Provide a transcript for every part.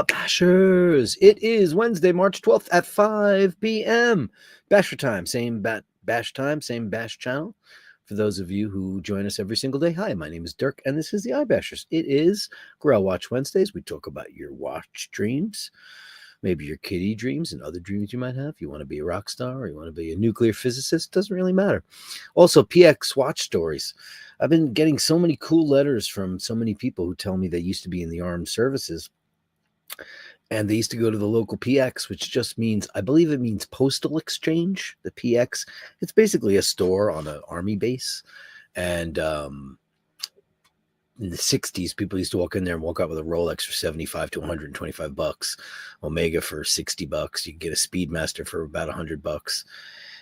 Bashers! It is Wednesday, March 12th at 5 p.m. Basher time, same bash time, same bash channel. For those of you who join us every single day, hi, my name is Dirk, and this is the iBashers. It is Grail Watch Wednesdays. We talk about your watch dreams, maybe your kitty dreams and other dreams you might have. You want to be a rock star or you want to be a nuclear physicist, doesn't really matter. Also, PX watch stories. I've been getting so many cool letters from so many people who tell me they used to be in the armed services and they used to go to the local PX, which just means, I believe it means postal exchange, the PX. It's basically a store on an army base. And in the 60s, people used to walk in there and walk out with a Rolex for 75 to 125 bucks, Omega for 60 bucks. You could get a Speedmaster for about 100 bucks.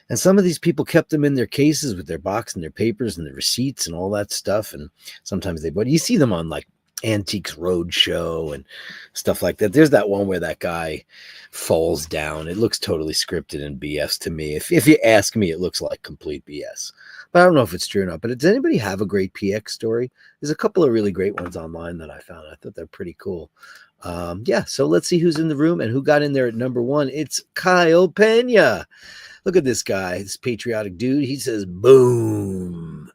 And some of these people kept them in their cases with their box and their papers and their receipts and all that stuff. And sometimes but you see them on like Antiques Roadshow and stuff like that. There's that one where that guy falls down. It looks totally scripted and BS to me. If you ask me, it looks like complete BS. But I don't know if it's true or not. But does anybody have a great PX story? There's a couple of really great ones online that I found. I thought they're pretty cool. Yeah, so let's see who's in the room and who got in there at number one. It's Kyle Pena. Look at this guy, this patriotic dude. He says, boom.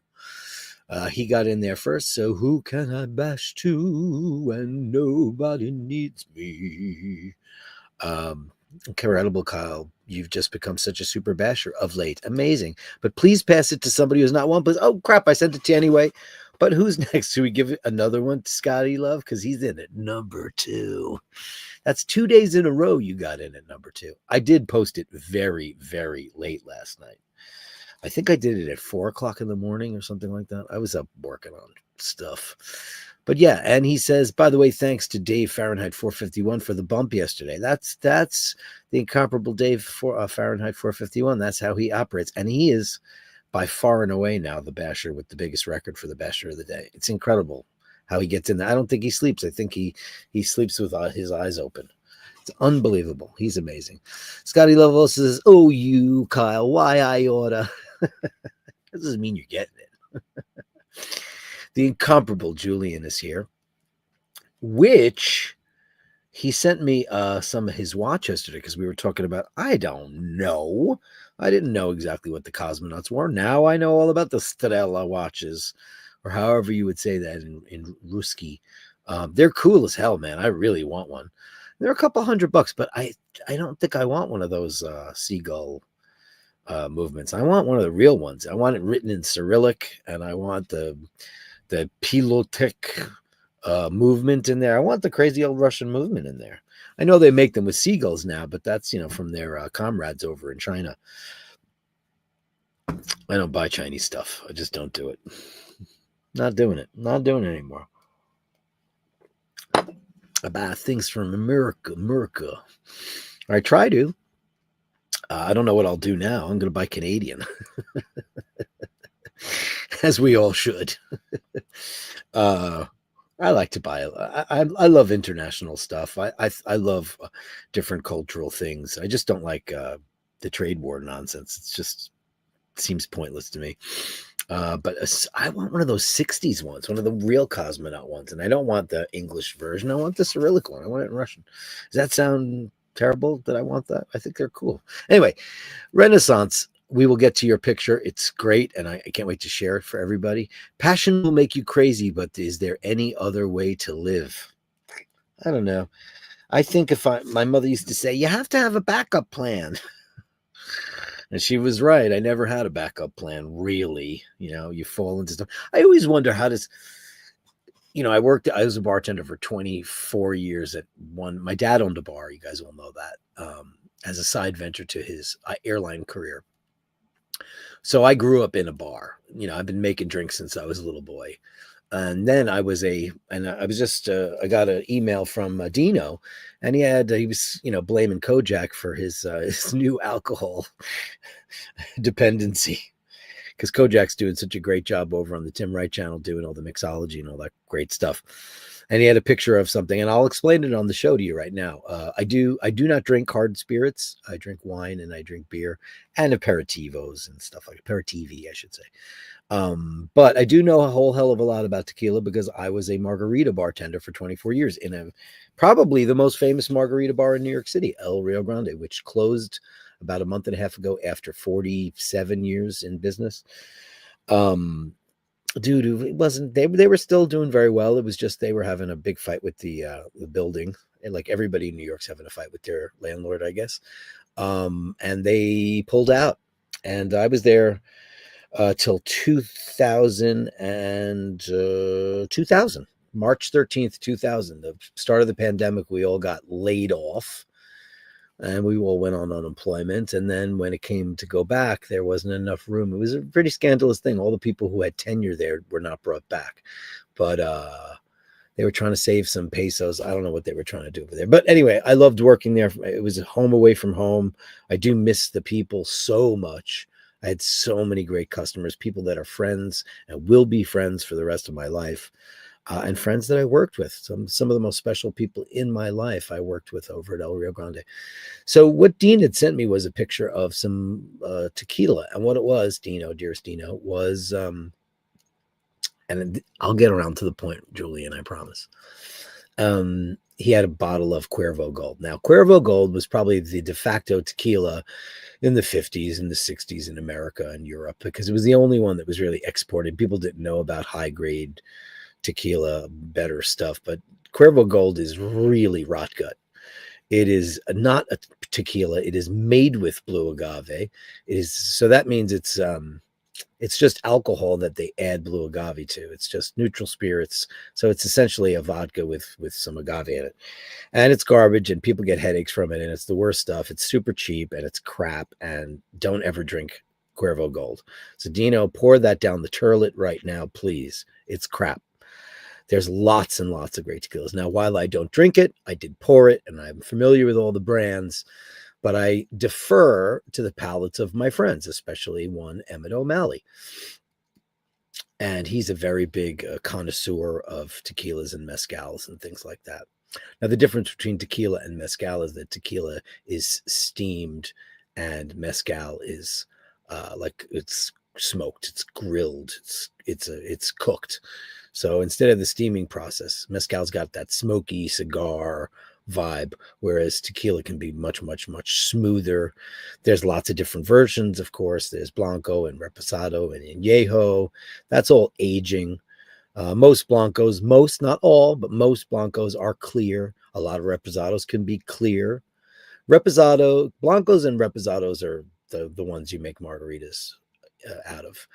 He got in there first. So who can I bash to when nobody needs me? Incredible, Kyle. You've just become such a super basher of late. Amazing. But please pass it to somebody who's not one. Please. Oh, crap. I sent it to you anyway. But who's next? Should we give another one to Scotty Love? Because he's in at number 2. That's 2 days in a row you got in at number 2. I did post it very, very late last night. I think I did it at 4 o'clock in the morning or something like that. I was up working on stuff. But yeah, and he says, by the way, thanks to Dave Fahrenheit 451 for the bump yesterday. That's the incomparable Dave for Fahrenheit 451. That's how he operates. And he is by far and away now the basher with the biggest record for the basher of the day. It's incredible how he gets in there. I don't think he sleeps. I think he sleeps with his eyes open. It's unbelievable. He's amazing. Scotty Lovell says, oh, you, Kyle, why I oughta. That doesn't mean you're getting it. The incomparable Julian is here, which he sent me some of his watch yesterday because we were talking about, I don't know. I didn't know exactly what the cosmonauts wore. Now I know all about the Stella watches, or however you would say that in Ruski. They're cool as hell, man. I really want one. They're a couple $100, but I don't think I want one of those seagull movements. I want one of the real ones. I want it written in Cyrillic, and I want the Pilotic movement in there. I want the crazy old Russian movement in there. I know they make them with seagulls now, but that's, from their comrades over in China. I don't buy Chinese stuff. I just don't do it. Not doing it. Not doing it anymore. I buy things from America. I try to. I don't know what I'll do now. I'm going to buy Canadian. As we all should. I like to buy. I love international stuff. I love different cultural things. I just don't like the trade war nonsense. It's just seems pointless to me. But I want one of those 60s ones, one of the real cosmonaut ones. And I don't want the English version. I want the Cyrillic one. I want it in Russian. Does that sound terrible that I want that? I think they're cool. Anyway, Renaissance. We will get to your picture. It's great, and I can't wait to share it for everybody. Passion will make you crazy, but is there any other way to live? I don't know. I think my mother used to say, you have to have a backup plan. And she was right. I never had a backup plan, really. You fall into stuff. I always wonder how does, I was a bartender for 24 years at my dad owned a bar. You guys all know that, as a side venture to his airline career. So I grew up in a bar. I've been making drinks since I was a little boy. And then I got an email from Dino, and he was, blaming Kojak for his new alcohol dependency, because Kojak's doing such a great job over on the Tim Wright channel, doing all the mixology and all that great stuff. And he had a picture of something, and I'll explain it on the show to you right now. I do not drink hard spirits. I drink wine and I drink beer and aperitivos and stuff like aperitivi, I should say. But I do know a whole hell of a lot about tequila because I was a margarita bartender for 24 years in a probably the most famous margarita bar in New York City, El Rio Grande, which closed about a month and a half ago after 47 years in business. Dude, it wasn't they were still doing very well. It was just they were having a big fight with the building, and like everybody in New York's having a fight with their landlord, I guess. And they pulled out, and I was there till 2000 and 2000 March 13th 2000, the start of the pandemic. We all got laid off and we all went on unemployment. And then when it came to go back, there wasn't enough room. It was a pretty scandalous thing. All the people who had tenure there were not brought back, but they were trying to save some pesos. I don't know what they were trying to do over there. But anyway, I loved working there. It was a home away from home. I do miss the people so much. I had so many great customers, people that are friends and will be friends for the rest of my life, and friends that I worked with. Some of the most special people in my life I worked with over at El Rio Grande. So what Dean had sent me was a picture of some tequila. And what it was, Dino, dearest Dino, was, and I'll get around to the point, Julian, I promise. He had a bottle of Cuervo Gold. Now, Cuervo Gold was probably the de facto tequila in the 50s and the 60s in America and Europe because it was the only one that was really exported. People didn't know about high grade tequila, better stuff, but Cuervo Gold is really rot gut. It is not a tequila. It is made with blue agave. It is, so that means it's just alcohol that they add blue agave to. It's just neutral spirits. So it's essentially a vodka with some agave in it. And it's garbage and people get headaches from it. And it's the worst stuff. It's super cheap and it's crap. And don't ever drink Cuervo Gold. So Dino, pour that down the turlet right now, please. It's crap. There's lots and lots of great tequilas. Now, while I don't drink it, I did pour it and I'm familiar with all the brands, but I defer to the palates of my friends, especially one Emmett O'Malley. And he's a very big connoisseur of tequilas and mezcals and things like that. Now, the difference between tequila and mezcal is that tequila is steamed and mezcal is like it's smoked, it's grilled, it's cooked. So instead of the steaming process, mezcal's got that smoky cigar vibe, whereas tequila can be much, much, much smoother. There's lots of different versions, of course. There's Blanco and Reposado and Añejo. That's all aging. Most Blancos, not all, but most Blancos are clear. A lot of Reposados can be clear. Blancos and Reposados are the ones you make margaritas out of.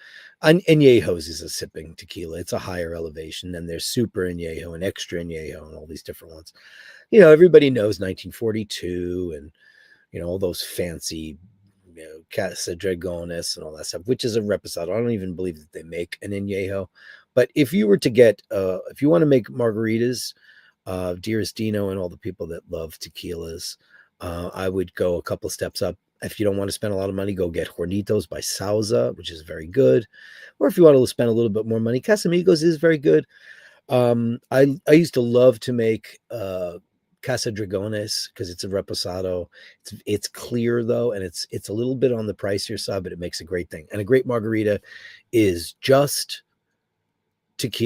Añejos is a sipping tequila. It's a higher elevation. Then there's Super Añejo and Extra Añejo and all these different ones. You know, everybody knows 1942 and, you know, all those fancy, you know, Casa Dragones and all that stuff, which is a Reposado. I don't even believe that they make an Añejo. But if you were to get, if you want to make margaritas, dearest Dino and all the people that love tequilas, I would go a couple steps up. If you don't want to spend a lot of money, go get Hornitos by Sauza, which is very good. Or if you want to spend a little bit more money, Casamigos is very good. I used to love to make Casa Dragones because it's a reposado. It's clear though, and it's a little bit on the pricier side, but it makes a great thing. And a great margarita is just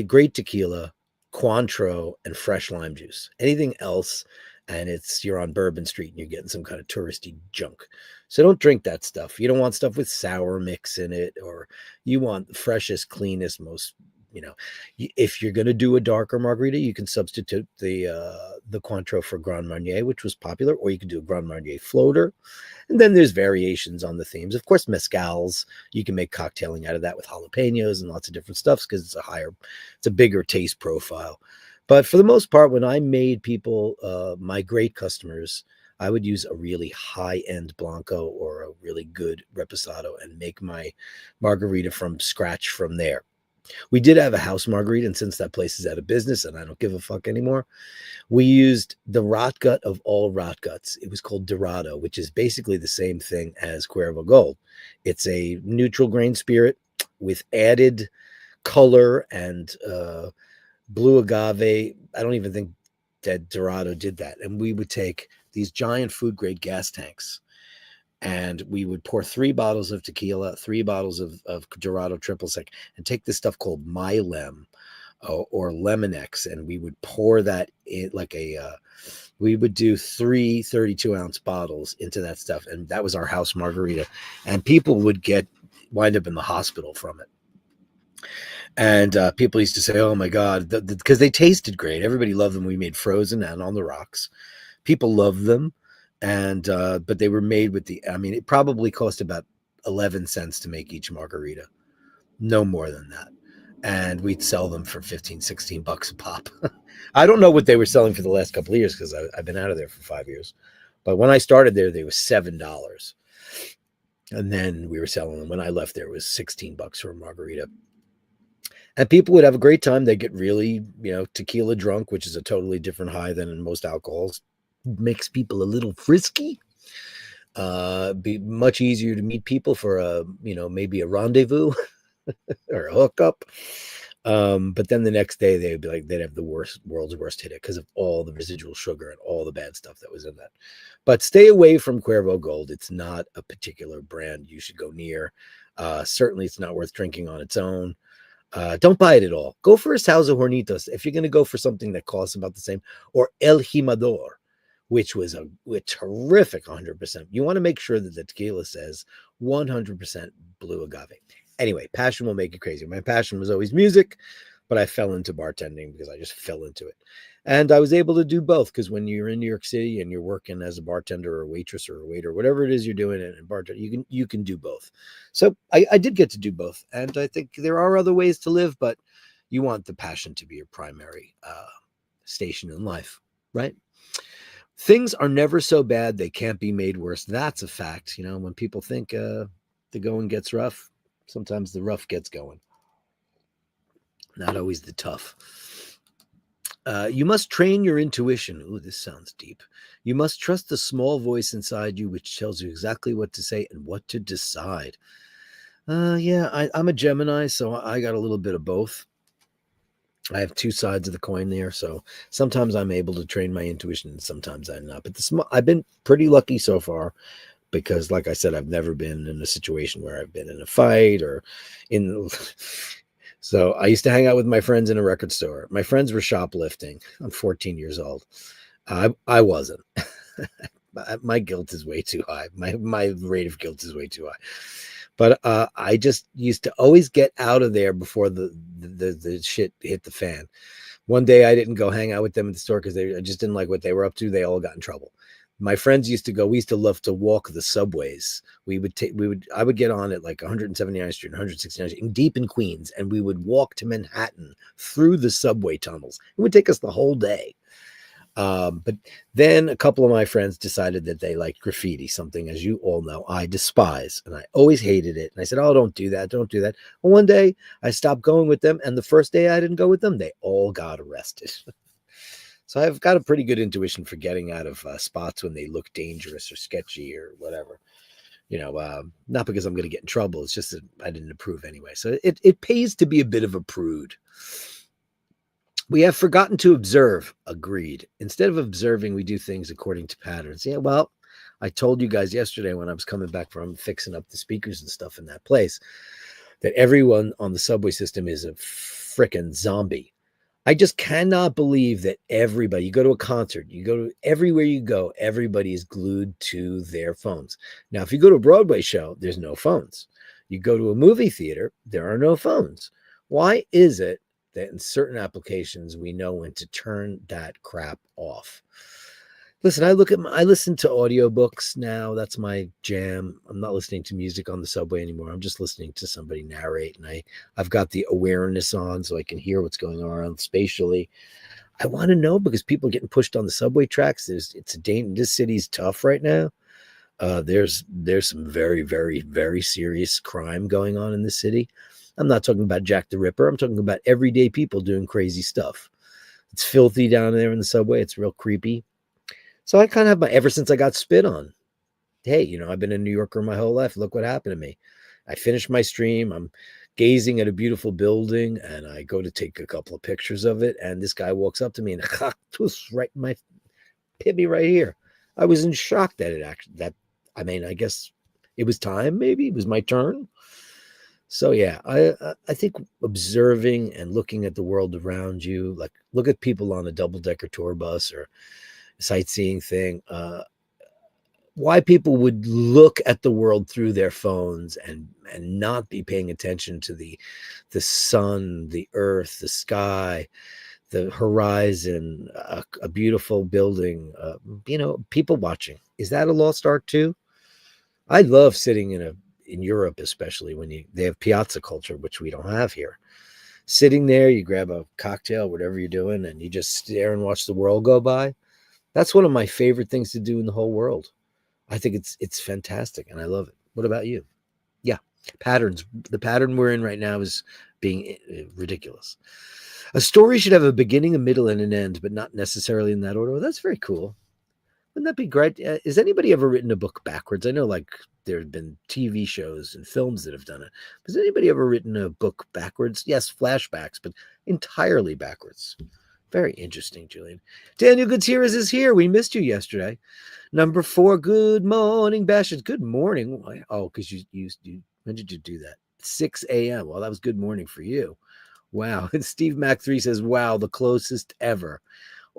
great tequila, Cointreau, and fresh lime juice. Anything else, and you're on Bourbon Street and you're getting some kind of touristy junk. So don't drink that stuff. You don't want stuff with sour mix in it, or you want the freshest, cleanest, most, you know, if you're going to do a darker margarita, you can substitute the Cointreau for Grand Marnier, which was popular, or you can do a Grand Marnier floater. And then there's variations on the themes. Of course, mezcals, you can make cocktailing out of that with jalapenos and lots of different stuffs because it's a bigger taste profile. But for the most part, when I made people, my great customers, I would use a really high-end Blanco or a really good Reposado and make my margarita from scratch from there. We did have a house margarita, and since that place is out of business and I don't give a fuck anymore, we used the rot gut of all rot guts. It was called Dorado, which is basically the same thing as Cuervo Gold. It's a neutral grain spirit with added color and blue agave. I don't even think that Dorado did that. And we would take these giant food grade gas tanks and we would pour 3 bottles of tequila, 3 bottles of Dorado triple sec, and take this stuff called Mylem or Lemonex, and we would pour that in like we would do 3 32-ounce bottles into that stuff, and that was our house margarita. And people would wind up in the hospital from it. And people used to say, "Oh my God," because they tasted great. Everybody loved them. We made frozen and on the rocks. People loved them, and but they were made with I mean, it probably cost about 11 cents to make each margarita, no more than that. And we'd sell them for 15, 16 bucks a pop. I don't know what they were selling for the last couple of years because I've been out of there for 5 years. But when I started there, they were $7. And then we were selling them. When I left there, it was 16 bucks for a margarita. And people would have a great time. They get really, tequila drunk, which is a totally different high than in most alcohols. Makes people a little frisky. Be much easier to meet people for maybe a rendezvous or a hookup. But then the next day they'd be like, they'd have the world's worst hit because of all the residual sugar and all the bad stuff that was in that. But stay away from Cuervo Gold. It's not a particular brand you should go near. Certainly it's not worth drinking on its own. Don't buy it at all. Go for a Sauza Hornitos if you're going to go for something that costs about the same, or El Jimador, which was a terrific 100%. You want to make sure that the tequila says 100% blue agave. Anyway, passion will make you crazy. My passion was always music, but I fell into bartending because I just fell into it. And I was able to do both because when you're in New York City and you're working as a bartender or a waitress or a waiter, whatever it is you're doing in bartender, you can do both. So I did get to do both. And I think there are other ways to live, but you want the passion to be your primary station in life, right? Things are never so bad they can't be made worse. That's a fact. When people think the going gets rough, sometimes the rough gets going. Not always the tough. You must train your intuition. Ooh, this sounds deep. You must trust the small voice inside you, which tells you exactly what to say and what to decide. I'm a Gemini, so I got a little bit of both. I have 2 sides of the coin there, so sometimes I'm able to train my intuition, and sometimes I'm not. But I've been pretty lucky so far because, like I said, I've never been in a situation where I've been in a fight or in... So I used to hang out with my friends in a record store. My friends were shoplifting. I'm 14 years old. I wasn't. My guilt is way too high. My rate of guilt is way too high. But I just used to always get out of there before the shit hit the fan. One day I didn't go hang out with them at the store because I just didn't like what they were up to. They all got in trouble. My friends used to go. We used to love to walk the subways. I would get on at like 179th Street, 169th Street, deep in Queens, and we would walk to Manhattan through the subway tunnels. It would take us the whole day. But then a couple of my friends decided that they liked graffiti, something, as you all know, I despise, and I always hated it. And I said, "Oh, don't do that, don't do that." Well, one day I stopped going with them, and the first day I didn't go with them, they all got arrested. So I've got a pretty good intuition for getting out of spots when they look dangerous or sketchy or whatever. Not because I'm going to get in trouble. It's just that I didn't approve anyway. So it pays to be a bit of a prude. We have forgotten to observe. Agreed. Instead of observing, we do things according to patterns. Yeah, well, I told you guys yesterday when I was coming back from fixing up the speakers and stuff in that place that everyone on the subway system is a frickin' zombie. I just cannot believe that everybody, you go to a concert, you go to everywhere you go, everybody is glued to their phones. Now, if you go to a Broadway show, there's no phones. You go to a movie theater, there are no phones. Why is it that in certain applications, we know when to turn that crap off? Listen, I listen to audiobooks now. That's my jam. I'm not listening to music on the subway anymore. I'm just listening to somebody narrate, and I've got the awareness on so I can hear what's going on around spatially. I want to know because people are getting pushed on the subway tracks. This city's tough right now. There's some very, very, very serious crime going on in this city. I'm not talking about Jack the Ripper. I'm talking about everyday people doing crazy stuff. It's filthy down there in the subway. It's real creepy. So I kind of have ever since I got spit on. Hey, I've been a New Yorker my whole life. Look what happened to me. I finished my stream. I'm gazing at a beautiful building, and I go to take a couple of pictures of it, and this guy walks up to me and right in my hit me right here. I was in shock that it actually that I mean, I guess it was time, maybe it was my turn. So yeah, I think observing and looking at the world around you, like look at people on a double decker tour bus or sightseeing thing. Why people would look at the world through their phones and not be paying attention to the sun, the earth, the sky, the horizon, a beautiful building, people watching. Is that a lost art too? I love sitting in Europe, especially when they have piazza culture, which we don't have here. Sitting there, you grab a cocktail, whatever you're doing, and you just stare and watch the world go by. That's one of my favorite things to do in the whole world. I think it's fantastic, and I love it. What about you? Yeah, patterns. The pattern we're in right now is being ridiculous. A story should have a beginning, a middle, and an end, but not necessarily in that order. Well, that's very cool. Wouldn't that be great? Has anybody ever written a book backwards? I know, like, there have been TV shows and films that have done it. Has anybody ever written a book backwards? Yes, flashbacks, but entirely backwards. Very interesting, Julian. Daniel Gutierrez is here. We missed you yesterday. Number 4, good morning, Bashers. Good morning. Oh, because you when did you do that? 6 a.m. Well, that was good morning for you. Wow. And Steve Mac 3 says, wow, the closest ever.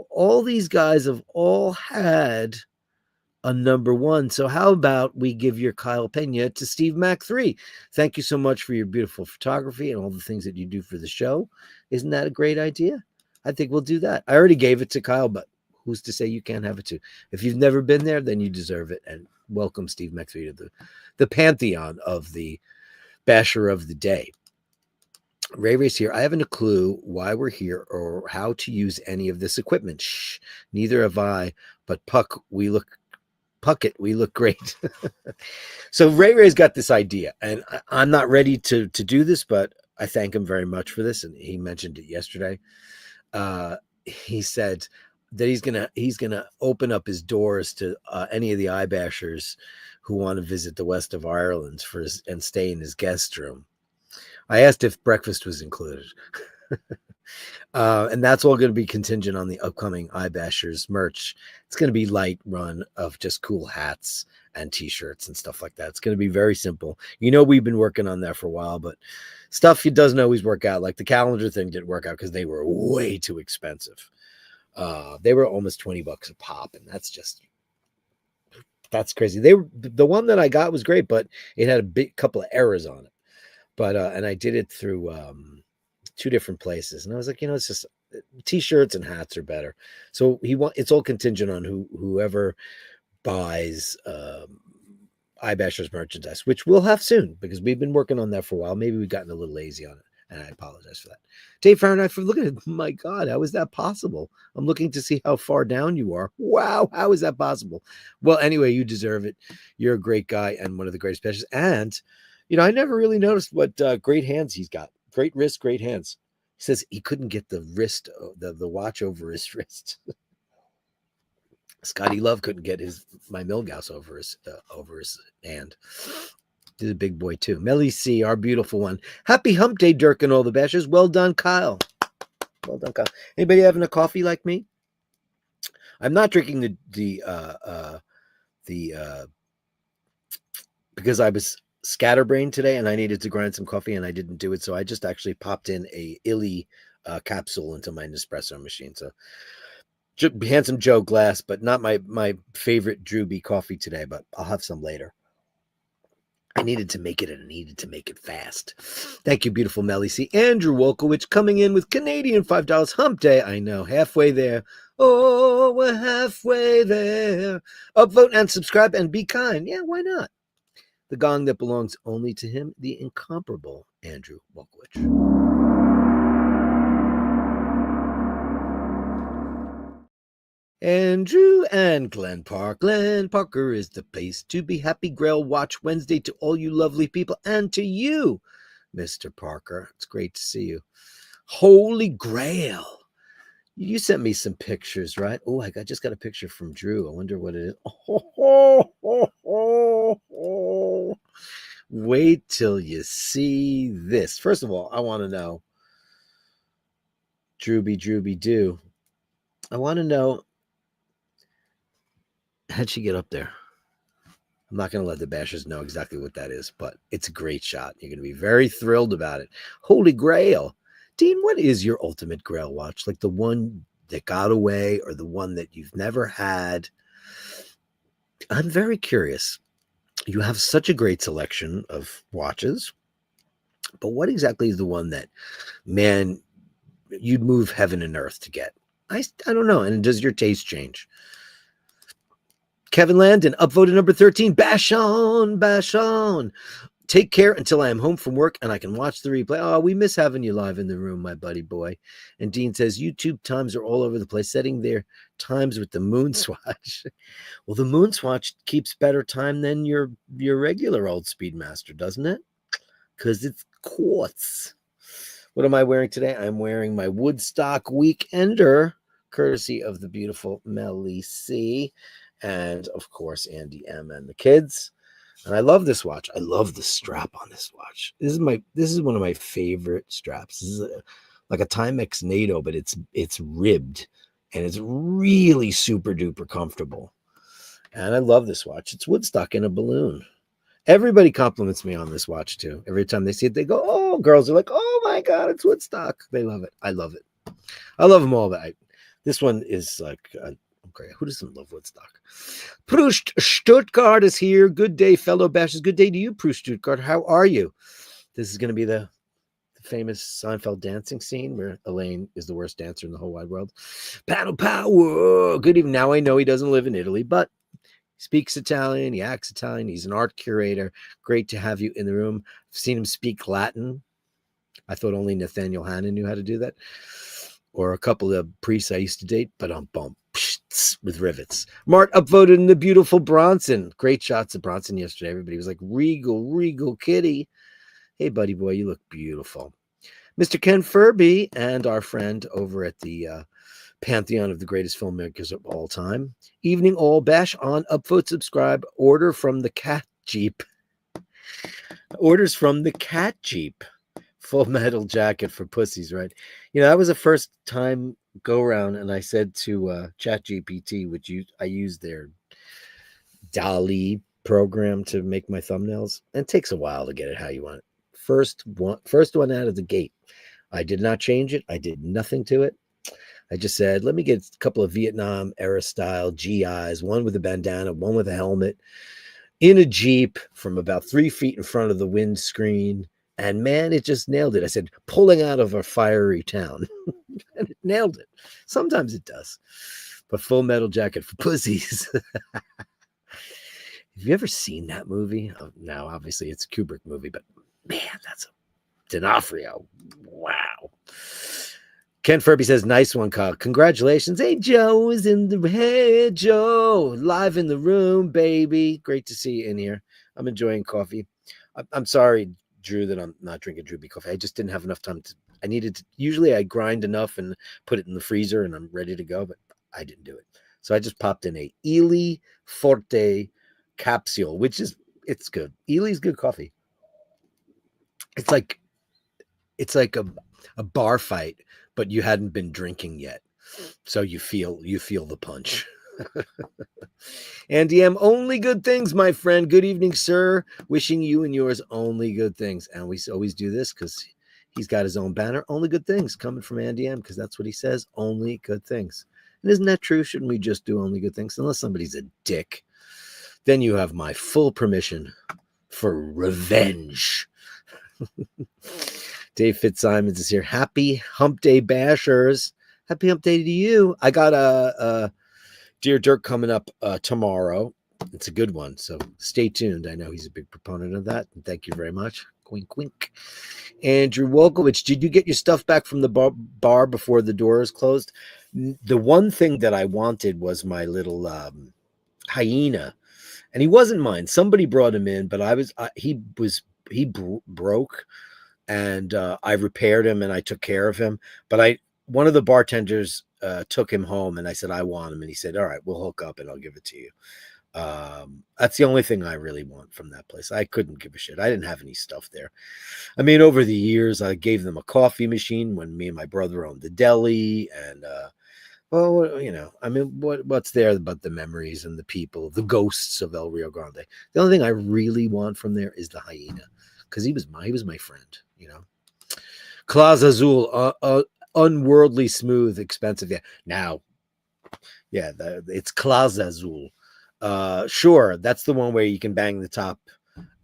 All these guys have all had a number 1. So how about we give your Kyle Pena to Steve Mac 3? Thank you so much for your beautiful photography and all the things that you do for the show. Isn't that a great idea? I think we'll do that. I already gave it to Kyle, but who's to say you can't have it too? If you've never been there, then you deserve it. And welcome Steve Mac 3 to the pantheon of the Basher of the Day. Ray Ray's here. I haven't a clue why we're here or how to use any of this equipment. Shh, neither have I. But Puckett, we look great. So Ray Ray's got this idea, and I'm not ready to do this, but I thank him very much for this. And he mentioned it yesterday. He said that he's gonna open up his doors to any of the iBashers who want to visit the west of Ireland and stay in his guest room. I asked if breakfast was included. And that's all going to be contingent on the upcoming iBashers merch. It's going to be light run of just cool hats and t-shirts and stuff like that. It's going to be very simple. We've been working on that for a while, but stuff doesn't always work out. Like the calendar thing didn't work out because they were way too expensive. They were almost $20 a pop, and that's crazy. The one that I got was great, but it had a big couple of errors on it. But and I did it through 2 different places, and I was like, it's just t-shirts and hats are better. So it's all contingent on whoever buys iBashers merchandise, which we'll have soon because we've been working on that for a while. Maybe we've gotten a little lazy on it, and I apologize for that. Dave Fahrenheit, for looking at, my God, how is that possible? I'm looking to see how far down you are. Wow, how is that possible? Well, anyway, you deserve it. You're a great guy and one of the greatest specialists. And I never really noticed what great hands he's got. Great wrist, great hands. He says he couldn't get the wrist, the watch over his wrist. Scotty Love couldn't get my Milgauss over his hand. He's a big boy too. Melly C, our beautiful one. Happy hump day, Dirk and all the Bashers. Well done, Kyle. Well done, Kyle. Anybody having a coffee like me? I'm not drinking the because I was scatterbrained today and I needed to grind some coffee and I didn't do it. So I just actually popped in a Illy capsule into my Nespresso machine. So Handsome Joe glass, but not my favorite Drew B coffee today, but I'll have some later. I needed to make it and I needed to make it fast. Thank you, beautiful Melly C. Andrew Wolkowicz coming in with Canadian $5 hump day. I know, halfway there. Oh, we're halfway there. Upvote and subscribe and be kind. Yeah, why not? The gong that belongs only to him, the incomparable Andrew Wolkowicz. Andrew and Glenn Park. Glenn Parker is the place to be. Happy Grail Watch Wednesday to all you lovely people and to you, Mr. Parker. It's great to see you. Holy Grail. You sent me some pictures, right? Oh, I just got a picture from Drew. I wonder what it is. Wait till you see this. First of all, I want to know, Drooby Doo. I want to know, how'd she get up there? I'm not going to let the bashers know exactly what that is, but it's a great shot. You're going to be very thrilled about it. Holy Grail. Dean, what is your ultimate Grail watch? Like the one that got away or the one that you've never had? I'm very curious. You have such a great selection of watches, but what exactly is the one that, man, you'd move heaven and earth to get? I don't know. And does your taste change? Kevin Landon, upvoted number 13. Bash on, bash on. Take care until I am home from work and I can watch the replay. Oh, we miss having you live in the room, my buddy boy. And Dean says, YouTube times are all over the place, setting their times with the moon swatch. Well, the moon swatch keeps better time than your regular old Speedmaster, doesn't it? Because it's quartz. What am I wearing today? I'm wearing my Woodstock Weekender, courtesy of the beautiful Melly C. And, of course, Andy M. and the kids. And I love this watch. I love the strap on this watch. This is one of my favorite straps. This is like a Timex NATO, but it's ribbed. And it's really super duper comfortable. And I love this watch. It's Woodstock in a balloon. Everybody compliments me on this watch, too. Every time they see it, they go, oh, girls are like, oh, my God, it's Woodstock. They love it. I love it. I love them all. But this one is like... okay, who doesn't love Woodstock? Proust Stuttgart is here. Good day, fellow bashers. Good day to you, Proust Stuttgart. How are you? This is going to be the famous Seinfeld dancing scene where Elaine is the worst dancer in the whole wide world. Paddle power. Good evening. Now I know he doesn't live in Italy, but he speaks Italian. He acts Italian. He's an art curator. Great to have you in the room. I've seen him speak Latin. I thought only Nathaniel Hannon knew how to do that. Or a couple of priests I used to date, but on bump with rivets. Mart upvoted in the beautiful Bronson. Great shots of Bronson yesterday. Everybody was like, regal kitty. Hey, buddy boy, you look beautiful. Mr. Ken Furby and our friend over at the Pantheon of the greatest filmmakers of all time. Evening all, bash on, upvote, subscribe, order from the cat Jeep. Orders from the cat Jeep. Full Metal Jacket for pussies, right? You know, that was the first time go around, and I said to ChatGPT, which I use their DALL-E program to make my thumbnails, and it takes a while to get it how you want it. First one out of the gate. I did not change it. I did nothing to it. I just said, let me get a couple of Vietnam era style GIs, one with a bandana, one with a helmet, in a Jeep from about 3 feet in front of the windscreen. And man, it just nailed it. I said, pulling out of a fiery town. And it nailed it. Sometimes it does. But Full Metal Jacket for pussies. Have you ever seen that movie? Oh, now, obviously, it's a Kubrick movie, but man, that's a D'Onofrio. Wow. Ken Furby says, nice one, Kyle. Congratulations. Hey, Joe is in the head. Joe, live in the room, baby. Great to see you in here. I'm enjoying coffee. I'm sorry, Drew, that I'm not drinking Drewby coffee. I just didn't have enough time usually I grind enough and put it in the freezer and I'm ready to go, but I didn't do it. So I just popped in a Ely Forte capsule, it's good. Ely's good coffee. It's like a bar fight, but you hadn't been drinking yet. So you feel the punch. Andy M, only good things, my friend. Good evening, sir. Wishing you and yours only good things. And we always do this because he's got his own banner. Only good things coming from Andy M, because that's what he says. Only good things. And isn't that true? Shouldn't we just do only good things? Unless somebody's a dick, then you have my full permission for revenge. Dave Fitzsimons is here. Happy Hump Day Bashers. Happy Hump Day to you. I got a Dear Dirk coming up tomorrow. It's a good one, so stay tuned. I know he's a big proponent of that. And thank you very much. Wink, wink. Andrew Wolkowicz, did you get your stuff back from the bar before the doors closed? The one thing that I wanted was my little hyena, and he wasn't mine. Somebody brought him in, but he broke, and I repaired him and I took care of him. But one of the bartenders took him home, and I said, I want him. And he said, all right, we'll hook up and I'll give it to you. That's the only thing I really want from that place. I couldn't give a shit. I didn't have any stuff there. I mean, over the years, I gave them a coffee machine when me and my brother owned the deli, and well, I mean, what's there but the memories and the people, the ghosts of El Rio Grande? The only thing I really want from there is the hyena, because he was my friend. Claws Azul, unworldly smooth, expensive. Yeah, now, yeah, it's Claws Azul. Sure, that's the one where you can bang the top,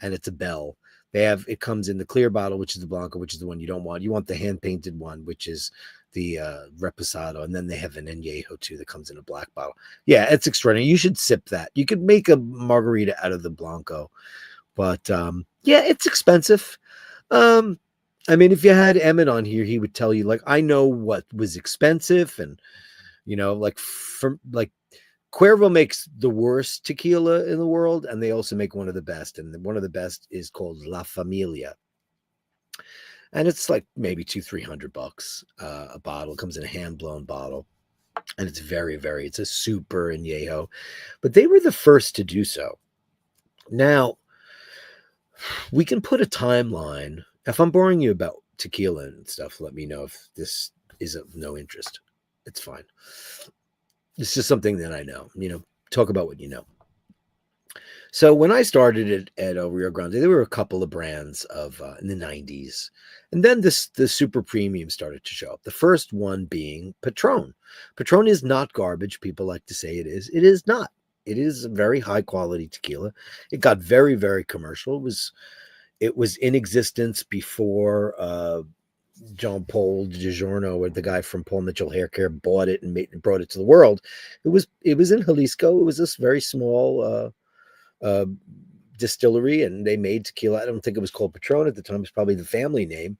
and it's a bell. It comes in the clear bottle, which is the Blanco, which is the one you don't want. You want the hand painted one, which is the Reposado, and then they have an Añejo too that comes in a black bottle. Yeah, it's extraordinary. You should sip that. You could make a margarita out of the Blanco, but yeah, it's expensive. I mean, if you had Emmett on here, he would tell you, like, I know what was expensive, and like Cuervo makes the worst tequila in the world, and they also make one of the best. And one of the best is called La Familia. And it's like maybe $200-300 a bottle. It comes in a hand-blown bottle. And it's it's a super añejo. But they were the first to do so. Now, we can put a timeline. If I'm boring you about tequila and stuff, let me know if this is of no interest. It's fine. It's just something that I know. Talk about what you know. So when I started at El Rio Grande, there were a couple of brands in the 90s. And then the super premium started to show up. The first one being Patron. Patron is not garbage. People like to say it is. It is not. It is a very high quality tequila. It got very, very commercial. It was in existence before Jean Paul DiGiorno, or the guy from Paul Mitchell Hair Care, bought it and brought it to the world. It was in Jalisco. It was this very small distillery, and they made tequila. I don't think it was called Patron at the time. It's probably the family name,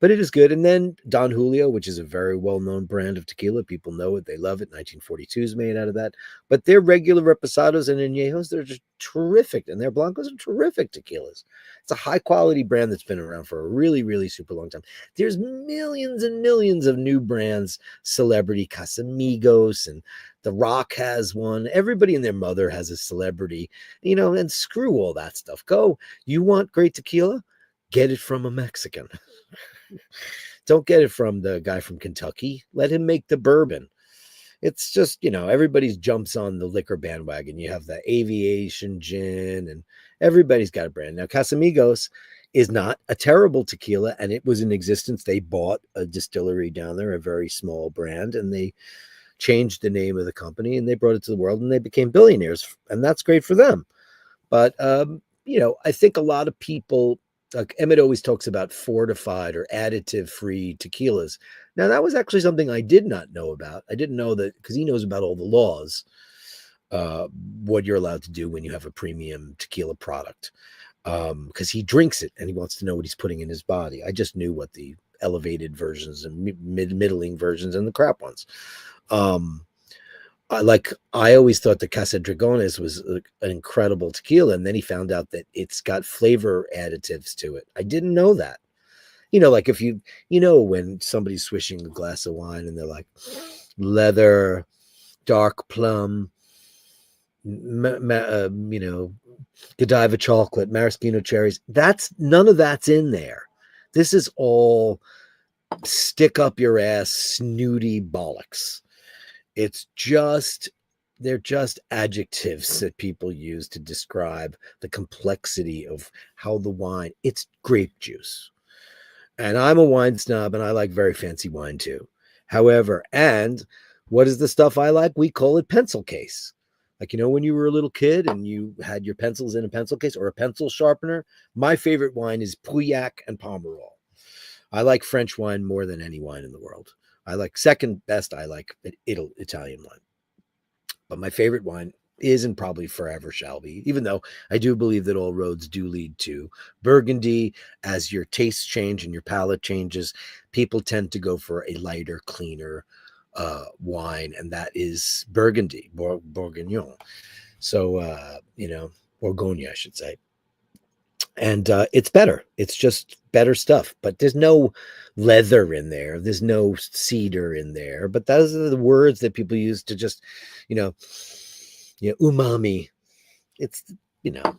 but it is good. And then Don Julio, which is a very well-known brand of tequila. People know it. They love it. 1942 is made out of that. But their regular reposados and añejos, they're just terrific. And their blancos are terrific tequilas. It's a high-quality brand that's been around for a really, really super long time. There's millions and millions of new brands, celebrity Casamigos, and The Rock has one. Everybody and their mother has a celebrity, and screw all that stuff. You want great tequila? Get it from a Mexican. Don't get it from the guy from Kentucky. Let him make the bourbon. It's just, everybody's jumps on the liquor bandwagon. You have the Aviation Gin, and everybody's got a brand. Now, Casamigos is not a terrible tequila, and it was in existence. They bought a distillery down there, a very small brand, and they changed the name of the company, and they brought it to the world, and they became billionaires, and that's great for them. But, I think a lot of people, like Emmett always talks about fortified or additive-free tequilas. Now, that was actually something I did not know about. I didn't know that, because he knows about all the laws, what you're allowed to do when you have a premium tequila product, because he drinks it and he wants to know what he's putting in his body. I just knew what the elevated versions and middling versions and the crap ones. I always thought the Casa Dragones was an incredible tequila, and then he found out that it's got flavor additives to it. I didn't know that. Like if when somebody's swishing a glass of wine and they're like leather, dark plum, Godiva chocolate, maraschino cherries. None of that's in there. This is all stick up your ass, snooty bollocks. They're just adjectives that people use to describe the complexity of how the wine, it's grape juice. And I'm a wine snob, and I like very fancy wine too. However, and what is the stuff I like? We call it pencil case. Like, when you were a little kid and you had your pencils in a pencil case or a pencil sharpener, my favorite wine is Pauillac and Pomerol. I like French wine more than any wine in the world. Second best, I like Italian wine. But my favorite wine is and probably forever shall be, even though I do believe that all roads do lead to Burgundy. As your tastes change and your palate changes, people tend to go for a lighter, cleaner wine, and that is Burgundy, Bourguignon. So, Bourgogne, I should say. And it's better. It's just better stuff. But there's no leather in there. There's no cedar in there. But those are the words that people use to just, umami. It's, you know,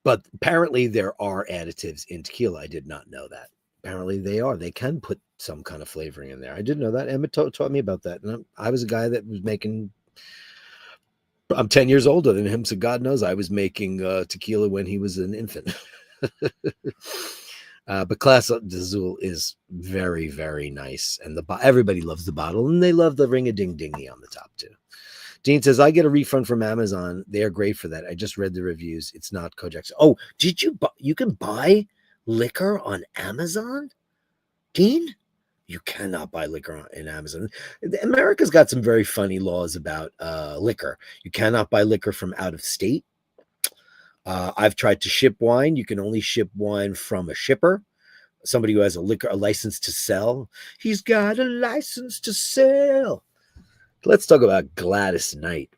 but apparently there are additives in tequila. I did not know that. Apparently they are. They can put some kind of flavoring in there. I didn't know that. Emma taught me about that. And I was a guy that was making. I'm 10 years older than him, so God knows I was making tequila when he was an infant. But Class Azul is very, very nice, and everybody loves the bottle, and they love the ring a ding dingy on the top too. Dean says, I get a refund from Amazon. They are great for that. I just read the reviews. It's not Kojak. Oh, did you you can buy liquor on Amazon? Dean? You cannot buy liquor in Amazon. America's got some very funny laws about liquor. You cannot buy liquor from out of state. I've tried to ship wine. You can only ship wine from a shipper, somebody who has a license to sell. He's got a license to sell. Let's talk about Gladys Knight.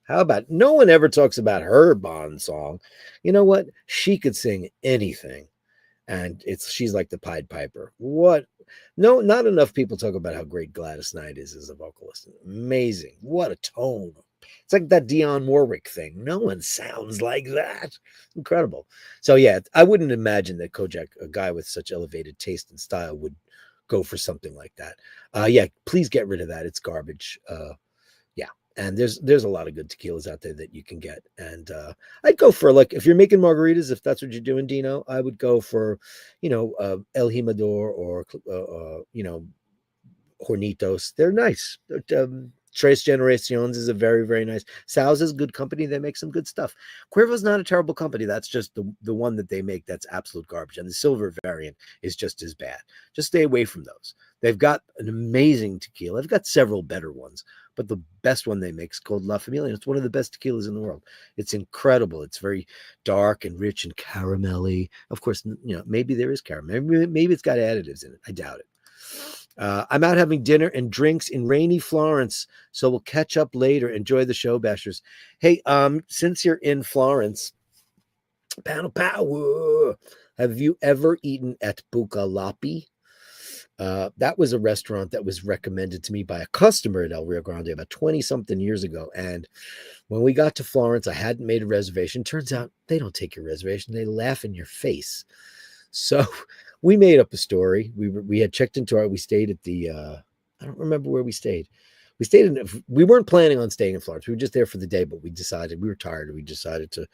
How about no one ever talks about her Bond song? You know what? She could sing anything, and she's like the Pied Piper. What? No, not enough people talk about how great Gladys Knight is as a vocalist. Amazing. What a tone. It's like that Dionne Warwick thing. No one sounds like that. Incredible. So yeah, I wouldn't imagine that Kojak, a guy with such elevated taste and style, would go for something like that. Yeah, please get rid of that. It's garbage. Yeah, and there's a lot of good tequilas out there that you can get, and I'd go for, like, if you're making margaritas, if that's what you're doing, Dino, I would go for, El Jimador or Hornitos. They're nice. Tres Generaciones is a very, very nice. Sal's is a good company. They make some good stuff. Cuervo's not a terrible company. That's just the one that they make that's absolute garbage. And the silver variant is just as bad. Just stay away from those. They've got an amazing tequila. They've got several better ones, but the best one they make is called La Familia. It's one of the best tequilas in the world. It's incredible. It's very dark and rich and caramelly. Of course, maybe there is caramel. Maybe it's got additives in it. I doubt it. I'm out having dinner and drinks in rainy Florence, so we'll catch up later. Enjoy the show, Bashers. Hey, since you're in Florence, panel power, have you ever eaten at Bucalapi? That was a restaurant that was recommended to me by a customer at El Rio Grande about 20-something years ago. And when we got to Florence, I hadn't made a reservation. Turns out they don't take your reservation. They laugh in your face. So we made up a story. We had checked into we stayed at the, I don't remember where we stayed. We weren't planning on staying in Florence. We were just there for the day, but we were tired. We decided to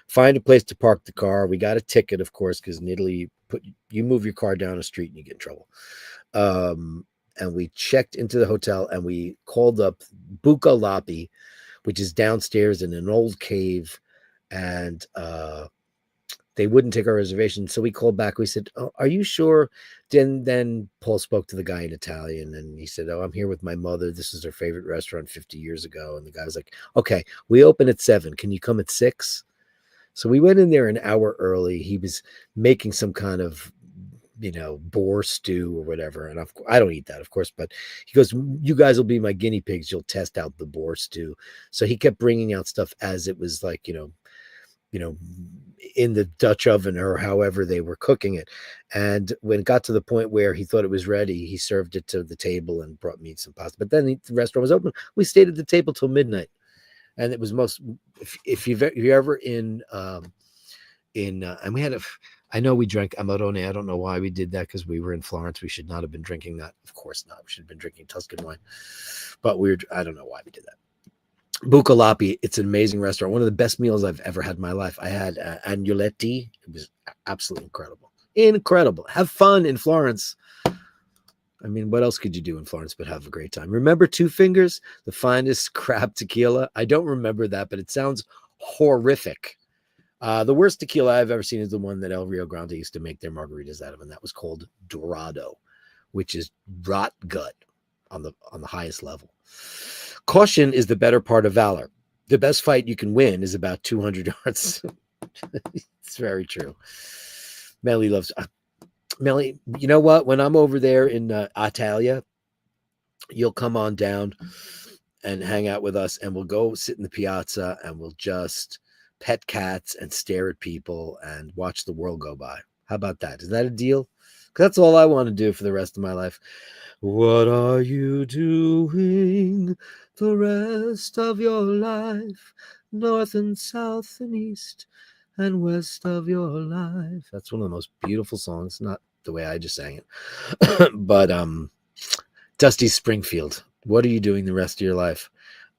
find a place to park the car. We got a ticket, of course, because in Italy, you move your car down a street and you get in trouble. And we checked into the hotel and we called up Bucalapi, which is downstairs in an old cave. And, they wouldn't take our reservation. So we called back. We said, "Oh, are you sure?" Then Paul spoke to the guy in Italian and he said, "Oh, I'm here with my mother. This is her favorite restaurant 50 years ago." And the guy was like, "Okay, we open at 7. Can you come at 6?" So we went in there an hour early. He was making some kind of, boar stew or whatever. And I don't eat that, of course, but he goes, "You guys will be my guinea pigs. You'll test out the boar stew." So he kept bringing out stuff as it was, like, in the Dutch oven or however they were cooking it. And when it got to the point where he thought it was ready, he served it to the table and brought me some pasta. But then the restaurant was open. We stayed at the table till midnight. And it was if you're ever in, and we had I know we drank Amarone. I don't know why we did that, because we were in Florence. We should not have been drinking that. Of course not. We should have been drinking Tuscan wine. But I don't know why we did that. Bucalapi, it's an amazing restaurant. One of the best meals I've ever had in my life. I had agnolotti. It was absolutely incredible. Incredible. Have fun in Florence. I mean, what else could you do in Florence but have a great time? Remember Two Fingers, the finest crab tequila? I don't remember that, but it sounds horrific. The worst tequila I've ever seen is the one that El Rio Grande used to make their margaritas out of, and that was called Dorado, which is rot gut on the highest level. Caution is the better part of valor. The best fight you can win is about 200 yards. It's very true. Melly loves... Melly, you know what? When I'm over there in Italia, you'll come on down and hang out with us, and we'll go sit in the piazza, and we'll just pet cats and stare at people and watch the world go by. How about that? Is that a deal? Because that's all I want to do for the rest of my life. What are you doing the rest of your life? north and south and east and west of your life. That's one of the most beautiful songs. Not the way I just sang it, but Dusty Springfield. What are you doing the rest of your life?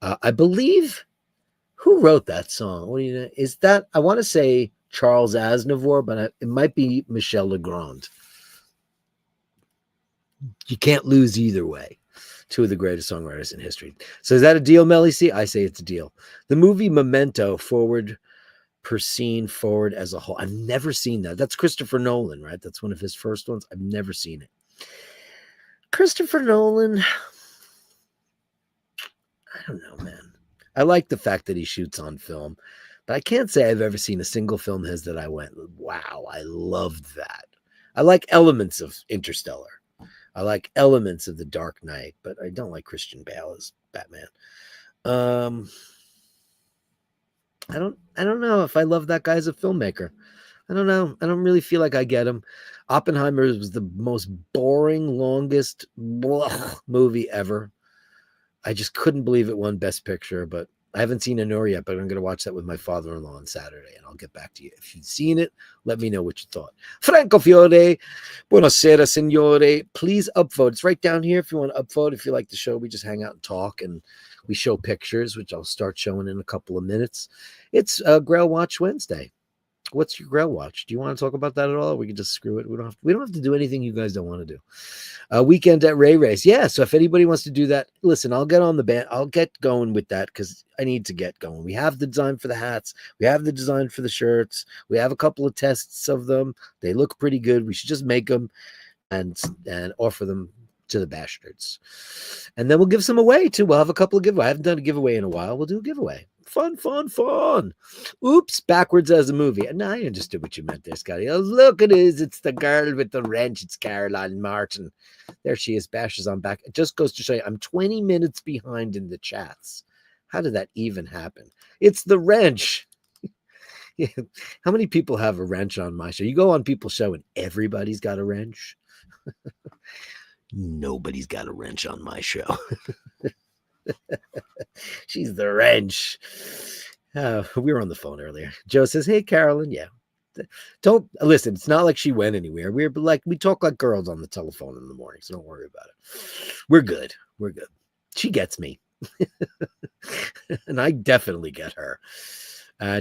I believe who wrote that song. What do you know? Is that I want to say Charles Aznavour, but it might be Michel Legrand. You can't lose either way. Two of the greatest songwriters in history. So is that a deal, Melly C? I say it's a deal. The movie Memento, forward per scene, forward as a whole. I've never seen that. That's Christopher Nolan, right? That's one of his first ones. I've never seen it. Christopher Nolan, I don't know, man. I like the fact that he shoots on film, but I can't say I've ever seen a single film of his that I went, wow, I loved that. I like elements of Interstellar. I like elements of The Dark Knight, but I don't like Christian Bale as Batman. I don't know if I love that guy as a filmmaker. I don't know. I don't really feel like I get him. Oppenheimer was the most boring, longest movie ever. I just couldn't believe it won Best Picture, but I haven't seen Anur yet, but I'm going to watch that with my father-in-law on Saturday, and I'll get back to you. If you've seen it, let me know what you thought. Franco Fiore, buonasera, signore. Please upvote. It's right down here if you want to upvote. If you like the show, we just hang out and talk, and we show pictures, which I'll start showing in a couple of minutes. It's Grail Watch Wednesday. What's your Grail Watch? Do you want to talk about that at all? Or we can just screw it. We don't have to do anything you guys don't want to do. Weekend at Ray Ray's. Yeah. So if anybody wants to do that, listen, I'll get on the band. I'll get going with that because I need to get going. We have the design for the hats. We have the design for the shirts. We have a couple of tests of them. They look pretty good. We should just make them and offer them to the Bastards. And then we'll give some away too. We'll have a couple of giveaways. I haven't done a giveaway in a while. We'll do a giveaway. Fun. Oops, backwards as a movie. And I understood what you meant there, Scotty. Oh, look, it is. It's the girl with the wrench. It's Caroline Martin. There she is. Bash is on back. It just goes to show you I'm 20 minutes behind in the chats. How did that even happen? It's the wrench. Yeah. How many people have a wrench on my show? You go on people's show and everybody's got a wrench. Nobody's got a wrench on my show. She's the wrench. We were on the phone earlier. Joe says, hey, Carolyn. Yeah. Don't listen. It's not like she went anywhere. We talk like girls on the telephone in the morning. So don't worry about it. We're good. She gets me. And I definitely get her.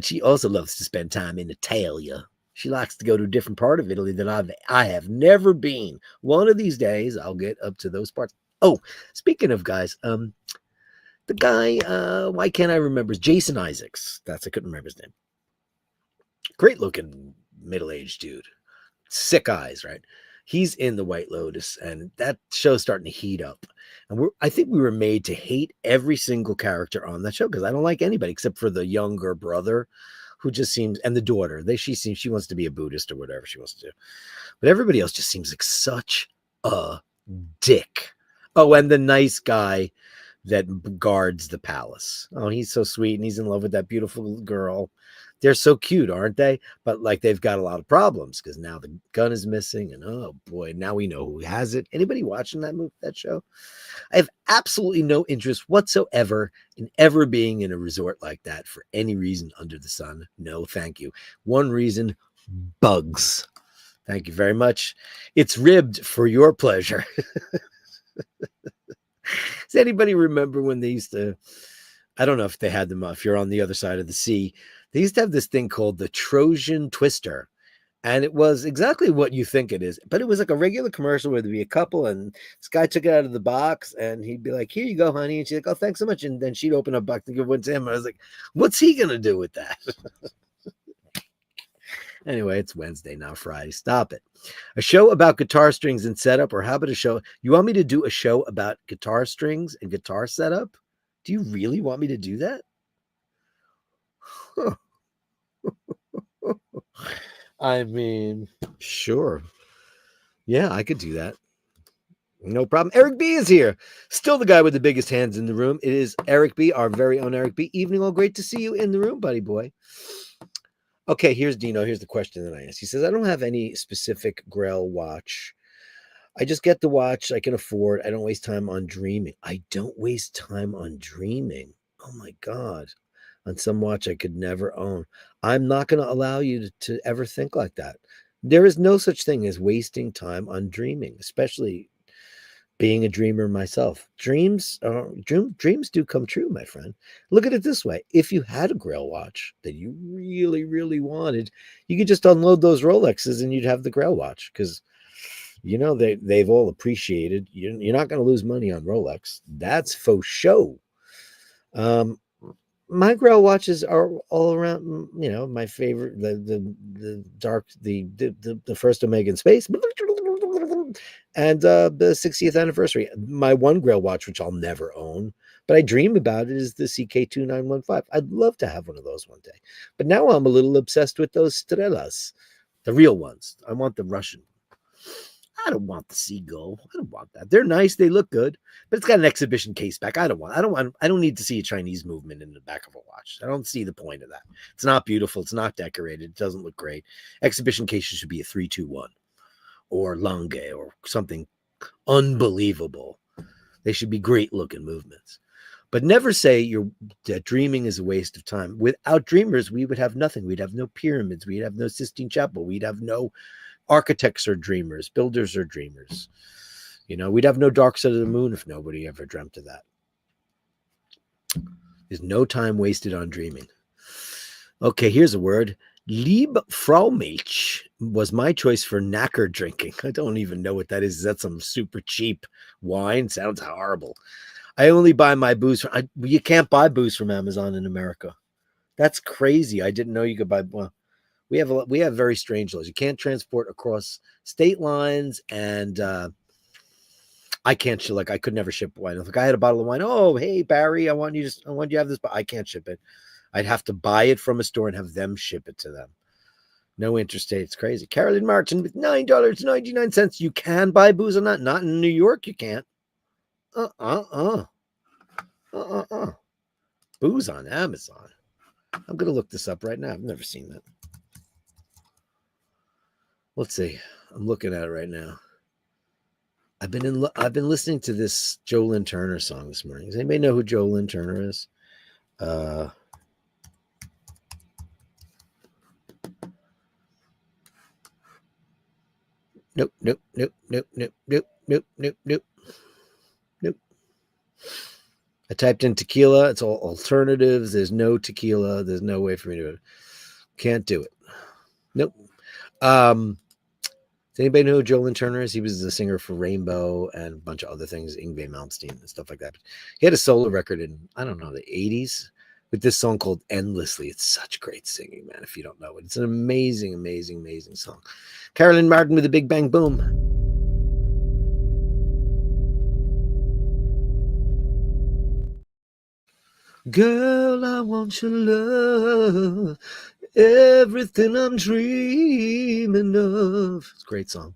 She also loves to spend time in Italia. She likes to go to a different part of Italy that I have never been. One of these days, I'll get up to those parts. Oh, speaking of guys, the guy, why can't I remember? Jason Isaacs. I couldn't remember his name. Great looking middle-aged dude. Sick eyes, right? He's in the White Lotus, and that show's starting to heat up. And I think we were made to hate every single character on that show because I don't like anybody except for the younger brother who just seems, and the daughter. She wants to be a Buddhist or whatever she wants to do. But everybody else just seems like such a dick. Oh, and the nice guy that guards the palace. Oh, he's so sweet and he's in love with that beautiful girl. They're so cute, aren't they? But like they've got a lot of problems because now the gun is missing and oh boy, now we know who has it. Anybody watching that show? I have absolutely no interest whatsoever in ever being in a resort like that for any reason under the sun. No, thank you. One reason, bugs. Thank you very much. It's ribbed for your pleasure. Does anybody remember when they used to, I don't know if they had them, if you're on the other side of the sea, they used to have this thing called the Trojan Twister. And it was exactly what you think it is. But it was like a regular commercial where there'd be a couple and this guy took it out of the box and he'd be like, here you go, honey. And she's like, oh, thanks so much. And then she'd open up a box and give one to him. And I was like, what's he going to do with that? Anyway, it's Wednesday, not Friday. Stop it. A show about guitar strings and setup, or how about a show? You want me to do a show about guitar strings and guitar setup? Do you really want me to do that? Huh. I mean, sure. Yeah, I could do that. No problem. Eric B is here. Still the guy with the biggest hands in the room. It is Eric B, our very own Eric B. Evening, all great to see you in the room, buddy boy. Okay, here's Dino. Here's the question that I asked. He says, I don't have any specific Grail watch. I just get the watch I can afford. I don't waste time on dreaming. I don't waste time on dreaming. Oh my God. on some watch I could never own. I'm not going to allow you to ever think like that. There is no such thing as wasting time on dreaming, especially being a dreamer myself. Dreams do come true, my friend. Look at it this way. If you had a Grail watch that you really, really wanted, you could just unload those Rolexes and you'd have the Grail watch, because they've all appreciated. You're not going to lose money on Rolex. That's faux show. My Grail watches are all around. My favorite, the dark, the first Omega in space, and the 60th anniversary. My one Grail watch, which I'll never own, but I dream about it, is the CK2915. I'd love to have one of those one day. But now I'm a little obsessed with those Strelas, the real ones. I want the Russian. I don't want the Seagull. I don't want that. They're nice. They look good, but it's got an exhibition case back. I don't need to see a Chinese movement in the back of a watch. I don't see the point of that. It's not beautiful. It's not decorated. It doesn't look great. Exhibition cases should be a 321 or Lange or something unbelievable. They should be great looking movements. But never say that dreaming is a waste of time. Without dreamers, we would have nothing. We'd have no pyramids. We'd have no Sistine Chapel. We'd have no architects or dreamers. Builders or dreamers. We'd have no Dark Side of the Moon if nobody ever dreamt of that. There's no time wasted on dreaming. Okay, here's a word. Liebfraumilch was my choice for knacker drinking. I don't even know what that is. Is that some super cheap wine? Sounds horrible. I only buy my booze. You can't buy booze from Amazon in America. That's crazy. I didn't know you could buy. Well, we have very strange laws. You can't transport across state lines, and I can't. I could never ship wine. If I had a bottle of wine, oh hey Barry, I want you to have this, but I can't ship it. I'd have to buy it from a store and have them ship it to them. No interstate. It's crazy. Carolyn Martin with $9.99. You can buy booze on that. Not in New York. You can't. Booze on Amazon. I'm going to look this up right now. I've never seen that. Let's see. I'm looking at it right now. I've been listening to this Joe Lynn Turner song this morning. Does anybody know who Joe Lynn Turner is? Nope. I typed in tequila. It's all alternatives. There's no tequila. There's no way for me to. Can't do it. Nope. Does anybody know who Joe Lynn Turner is? He was the singer for Rainbow and a bunch of other things, Yngwie Malmsteen and stuff like that. He had a solo record in, I don't know, the 80s with this song called Endlessly. It's such great singing, man, if you don't know it. It's an amazing, amazing, amazing song. Carolyn Martin with a Big Bang Boom. Girl, I want your love, everything I'm dreaming of. It's a great song.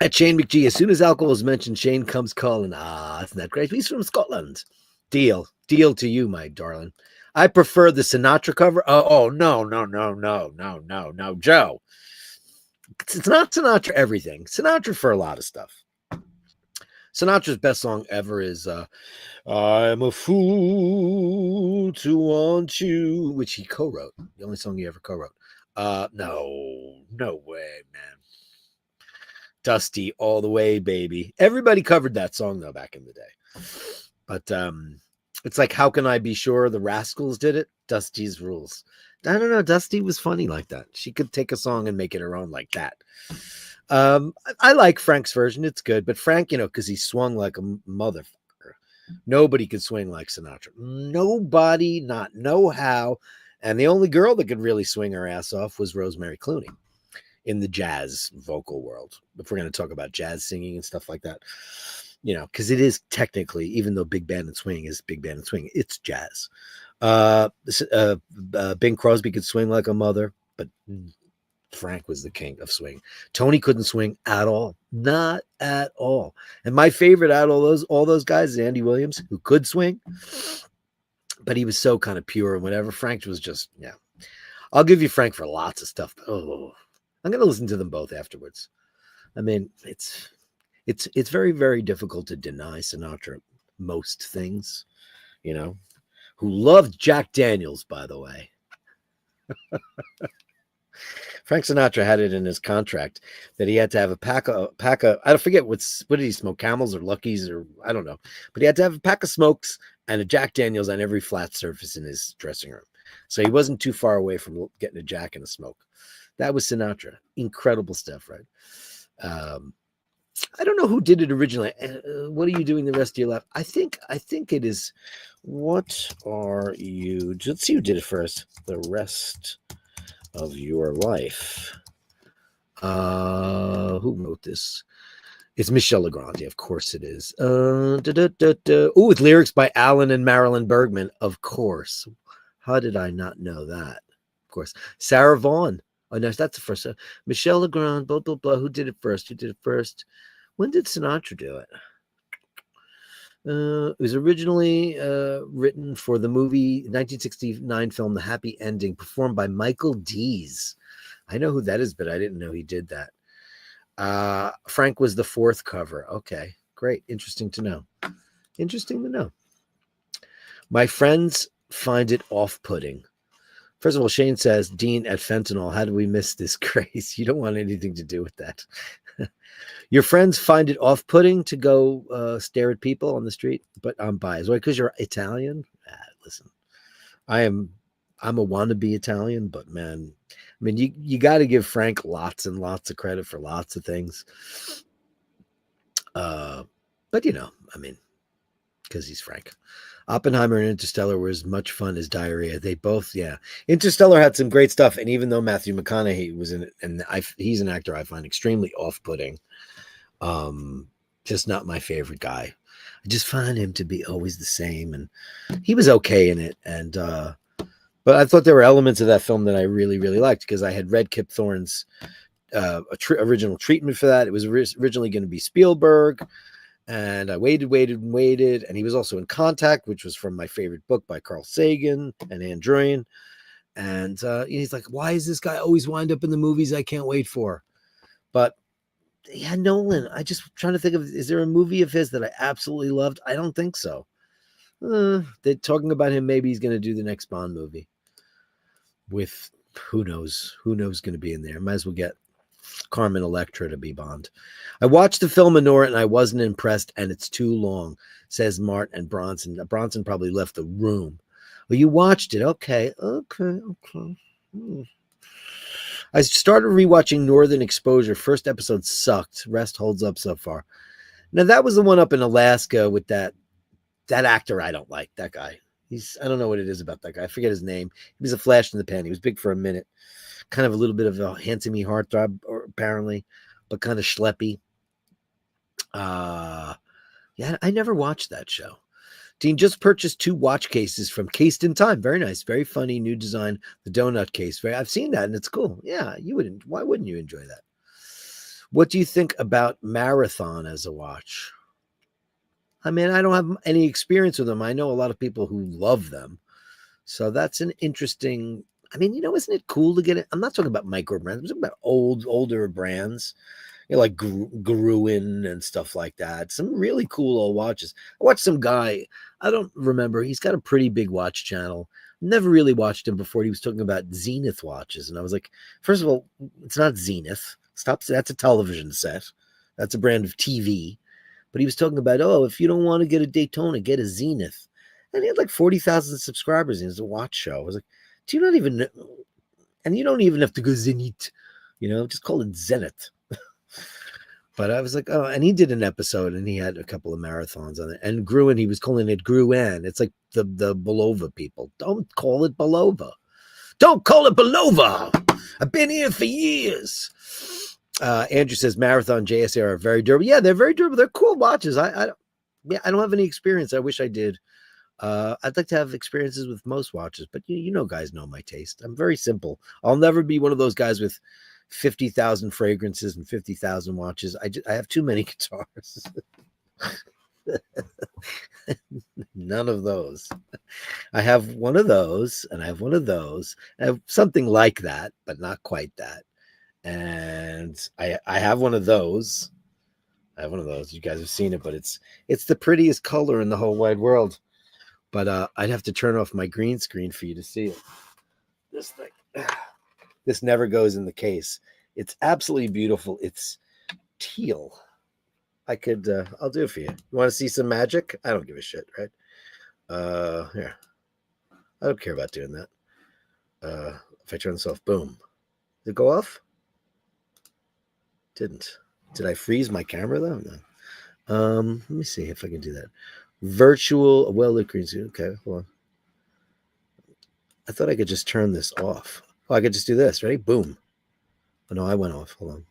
At Shane McGee, as soon as alcohol is mentioned, Shane comes calling. Isn't that great? He's from Scotland. Deal to you, my darling. I prefer the Sinatra cover. No, Joe. It's not Sinatra everything. Sinatra for a lot of stuff. Sinatra's best song ever is I'm a fool to want you, which he co-wrote. The only song he ever co-wrote. No way, man. Dusty all the way, baby. Everybody covered that song, though, back in the day. But it's like, how can I be sure the Rascals did it? Dusty's Rules. I don't know. Dusty was funny like that. She could take a song and make it her own like that. I like Frank's version. It's good. But Frank, because he swung like a motherfucker. Nobody could swing like Sinatra. Nobody, not know how. And the only girl that could really swing her ass off was Rosemary Clooney in the jazz vocal world. If we're going to talk about jazz singing and stuff like that, because it is technically, even though big band and swing is big band and swing, it's jazz. Bing Crosby could swing like a mother, but Frank was the king of swing. Tony couldn't swing at all, not at all. And my favorite out of all those guys is Andy Williams, who could swing, but he was so kind of pure and whatever. Frank was just, yeah. I'll give you Frank for lots of stuff. I'm going to listen to them both afterwards. I mean, it's very, very difficult to deny Sinatra most things, who loved Jack Daniels, by the way. Frank Sinatra had it in his contract that he had to have a pack of I forget what did he smoke, Camels or Luckies or I don't know, but he had to have a pack of smokes and a Jack Daniels on every flat surface in his dressing room, so he wasn't too far away from getting a Jack and a smoke. That was Sinatra. Incredible stuff, right? I don't know who did it originally. What are you doing the rest of your life? I think it is. What are you? Let's see who did it first. The rest of your life. Who wrote this? It's Michel Legrand. Of course it is. With lyrics by Alan and Marilyn Bergman. Of course. How did I not know that? Of course. Sarah Vaughan. Oh, no, that's the first. Michel Legrand, blah, blah, blah. Who did it first? When did Sinatra do it? It was originally written for the movie 1969 film The Happy Ending, performed by Michael Dees. I know who that is, but I didn't know he did that. Frank was the fourth cover. Okay, great. Interesting to know. My friends find it off-putting. First of all, Shane says, Dean at fentanyl, how do we miss this craze? You don't want anything to do with that. Your friends find it off-putting to go stare at people on the street, but I'm biased. Why? Because you're Italian? Listen, I'm a wannabe Italian, but man, I mean, you got to give Frank lots and lots of credit for lots of things. But you know, I mean, because he's Frank. Oppenheimer and Interstellar were as much fun as Diarrhea. They both, yeah. Interstellar had some great stuff, and even though Matthew McConaughey was in it, and he's an actor I find extremely off-putting, just not my favorite guy. I just find him to be always the same, and he was okay in it. And but I thought there were elements of that film that I really, really liked because I had read Kip Thorne's original treatment for that. It was originally going to be Spielberg. And I waited, and he was also in Contact, which was from my favorite book by Carl Sagan and Anne Druyan. And he's like, why is this guy always wind up in the movies I can't wait for? But yeah, Nolan, I just trying to think of, is there a movie of his that I absolutely loved? I don't think so. They're talking about him. Maybe he's going to do the next Bond movie with who knows going to be in there. Might as well get Carmen Electra to be Bond. I watched the film Honora and I wasn't impressed, and it's too long, says Mart and Bronson. Bronson probably left the room. Well, you watched it. Okay. I started rewatching Northern Exposure. First episode sucked. Rest holds up so far. Now, that was the one up in Alaska with that actor I don't like. That guy. I don't know what it is about that guy. I forget his name. He was a flash in the pan. He was big for a minute. Kind of a little bit of a handsome-y heartthrob, apparently, but kind of schleppy. Yeah, I never watched that show. Dean just purchased 2 watch cases from Cased in Time. Very nice, very funny, new design. The donut case. I've seen that, and it's cool. Yeah, why wouldn't you enjoy that? What do you think about Marathon as a watch? I mean, I don't have any experience with them. I know a lot of people who love them. So that's an interesting... I mean, isn't it cool to get it? I'm not talking about micro brands. I'm talking about older brands, like Gruen and stuff like that. Some really cool old watches. I watched some guy, I don't remember. He's got a pretty big watch channel. Never really watched him before. He was talking about Zenith watches. And I was like, first of all, it's not Zenith. Stop. That's a television set. That's a brand of TV. But he was talking about, if you don't want to get a Daytona, get a Zenith. And he had like 40,000 subscribers. And it was a watch show. I was like, do you not even know? And you don't even have to go Zenith, just call it Zenith. But I was like, and he did an episode and he had a couple of marathons on it. And Gruen, he was calling it Gruen. It's like the Belova people. Don't call it Belova. Don't call it Belova. I've been here for years. Andrew says Marathon JSA are very durable. Yeah, they're very durable. They're cool watches. I don't have any experience. I wish I did. I'd like to have experiences with most watches, but guys know my taste. I'm very simple. I'll never be one of those guys with 50,000 fragrances and 50,000 watches. I have too many guitars. None of those. I have one of those, and I have one of those. I have something like that, but not quite that. And I have one of those. I have one of those. You guys have seen it, but it's the prettiest color in the whole wide world. But I'd have to turn off my green screen for you to see it. This thing, this never goes in the case. It's absolutely beautiful. It's teal. I'll do it for you. You want to see some magic? I don't give a shit, right? Here. I don't care about doing that. If I turn this off, boom. Did it go off? Didn't. Did I freeze my camera though? No. Let me see if I can do that. Virtual well-lit green screen. Okay, hold on. I thought I could just turn this off. Oh, I could just do this, right? Boom. Oh no, I went off. Hold on.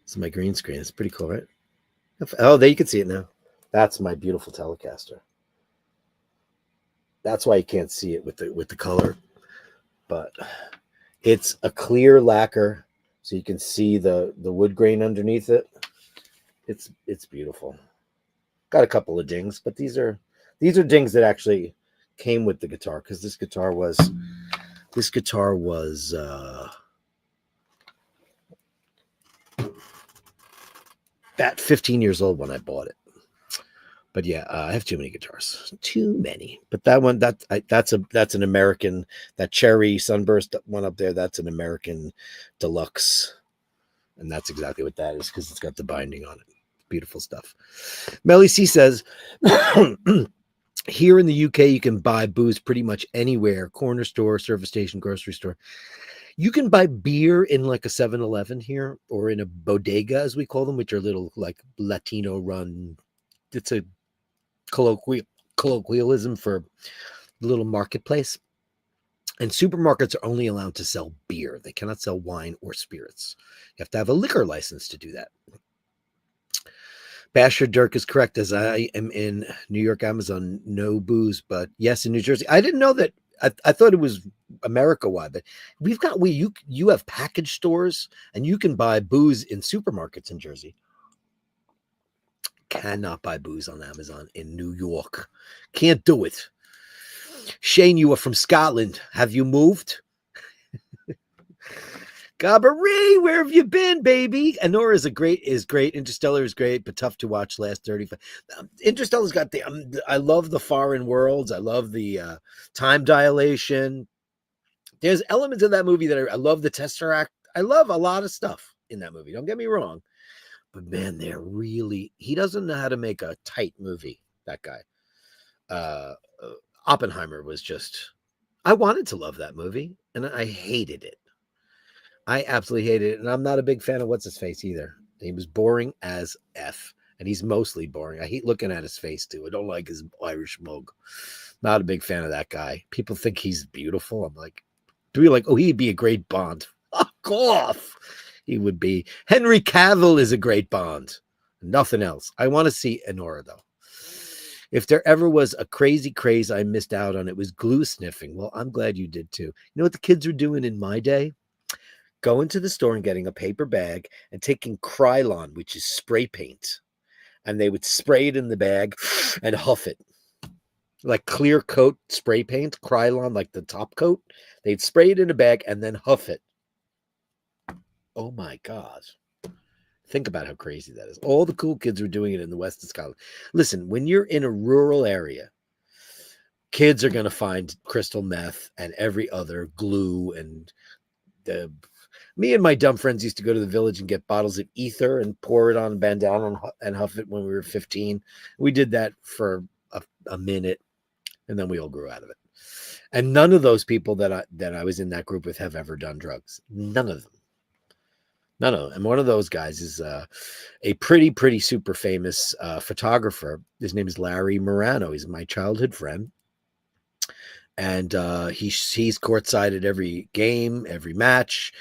This is my green screen. It's pretty cool, right? Oh, there you can see it now. That's my beautiful Telecaster. That's why you can't see it with the color, but it's a clear lacquer, so you can see the wood grain underneath it. It's beautiful. Got a couple of dings, but these are dings that actually came with the guitar, because this guitar was about 15 years old when I bought it. But yeah, I have too many guitars, too many. But that one, that's an American. That cherry sunburst one up there, that's an American deluxe, and that's exactly what that is, because it's got the binding on it. Beautiful stuff. Melly C says, here in the UK, you can buy booze pretty much anywhere: corner store, service station, grocery store. You can buy beer in like a 7-Eleven here, or in a bodega, as we call them, which are little like Latino run. It's a colloquialism for little marketplace. And supermarkets are only allowed to sell beer. They cannot sell wine or spirits. You have to have a liquor license to do that. Basherdirk is correct. As I am in New York, Amazon, no booze, but yes, in New Jersey. I didn't know that. I thought it was America-wide, but you have package stores, and you can buy booze in supermarkets in Jersey. Cannot buy booze on Amazon in New York. Can't do it. Shane, you are from Scotland. Have you moved? Gabbery, where have you been, baby? Anora is great. Interstellar is great, but tough to watch last 35. Interstellar's got I love the foreign worlds. I love the time dilation. There's elements of that movie that I love. The Tesseract. I love a lot of stuff in that movie. Don't get me wrong. But man, he doesn't know how to make a tight movie, that guy. Oppenheimer was just, I wanted to love that movie, and I hated it. I absolutely hated it, and I'm not a big fan of what's-his-face either. He was boring as F, and he's mostly boring. I hate looking at his face, too. I don't like his Irish mug. Not a big fan of that guy. People think he's beautiful. I'm like, he'd be a great Bond. Fuck off. He would be. Henry Cavill is a great Bond. Nothing else. I want to see Anora, though. If there ever was a crazy craze I missed out on, it was glue sniffing. Well, I'm glad you did, too. You know what the kids were doing in my day? Going to the store and getting a paper bag and taking Krylon, which is spray paint. And they would spray it in the bag and huff it. Like clear coat spray paint, Krylon, like the top coat. They'd spray it in a bag and then huff it. Oh my God. Think about how crazy that is. All the cool kids were doing it in the west of Scotland. Listen, when you're in a rural area, kids are going to find crystal meth and every other glue. And me and my dumb friends used to go to the village and get bottles of ether and pour it on a bandana and huff it when we were 15. We did that for a minute, and then we all grew out of it. And none of those people that I was in that group with have ever done drugs. None of them. None of them. And one of those guys is a pretty super famous photographer. His name is Larry Morano. He's my childhood friend. And he's courtside at every game, every match,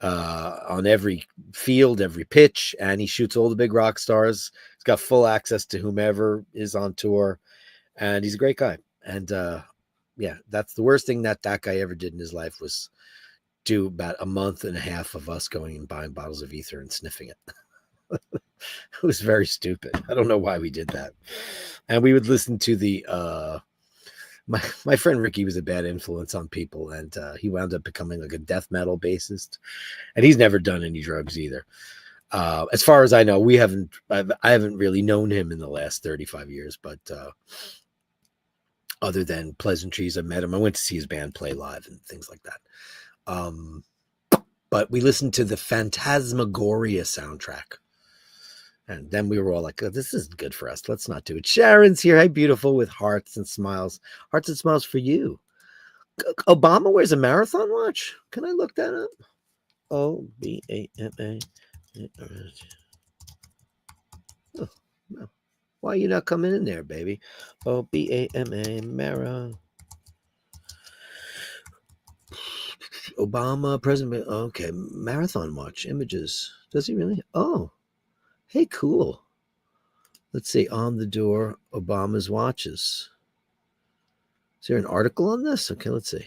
on every field, every pitch. And he shoots all the big rock stars. He's got full access to whomever is on tour. And he's a great guy. And yeah, that's the worst thing that guy ever did in his life, was do about a month and a half of us going and buying bottles of ether and sniffing it. It was very stupid. I don't know why we did that. And we would listen to the my friend Ricky was a bad influence on people, and he wound up becoming like a death metal bassist, and he's never done any drugs either. As far as I know, I haven't really known him in the last 35 years, but other than pleasantries, I met him. I went to see his band play live and things like that. But we listened to the Phantasmagoria soundtrack. And then we were all like, oh, this isn't good for us. Let's not do it. Sharon's here. Hi, beautiful, with hearts and smiles. Hearts and smiles for you. Obama wears a marathon watch. Can I look that up? Obama. Oh, no. Why are you not coming in there, baby? Obama, Mara. Obama, President. Okay, marathon watch images. Does he really? Oh, hey, cool. Let's see. On the door, Obama's watches. Is there an article on this? Okay, let's see.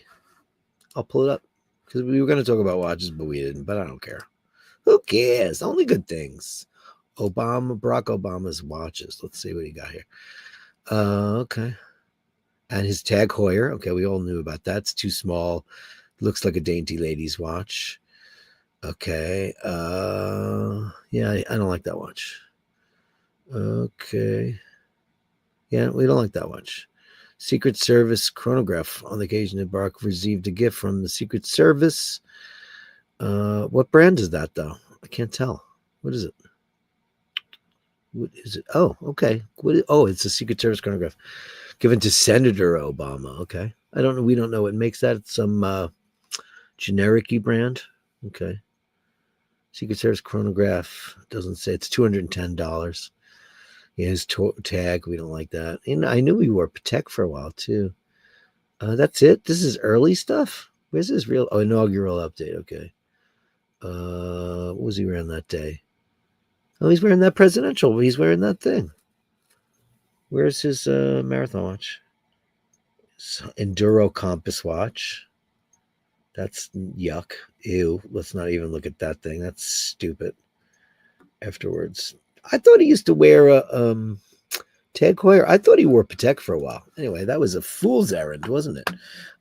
I'll pull it up because we were going to talk about watches, but we didn't. But I don't care. Who cares? Only good things. Barack Obama's watches. Let's see what he got here. Okay. And his Tag Heuer. Okay, we all knew about that. It's too small. Looks like a dainty lady's watch. Okay. Yeah, I don't like that watch. Okay. Yeah, we don't like that watch. Secret Service chronograph. On the occasion that Barack received a gift from the Secret Service. What brand is that, though? I can't tell. What is it? What is it? Oh, okay. It's a Secret Service chronograph given to Senator Obama. Okay. I don't know. We don't know what makes that. It's some generic-y brand. Okay. Secret Service chronograph. Doesn't say. It's $210. Yeah, his tag. We don't like that. And I knew he wore Patek for a while, too. That's it? This is early stuff? Where's his real? Oh, inaugural update. Okay. What was he wearing that day? Oh, he's wearing that presidential. He's wearing that thing. Where's his marathon watch? Enduro compass watch. That's yuck. Ew. Let's not even look at that thing. That's stupid. Afterwards. I thought he used to wear a Tag Heuer. I thought he wore Patek for a while. Anyway, that was a fool's errand, wasn't it?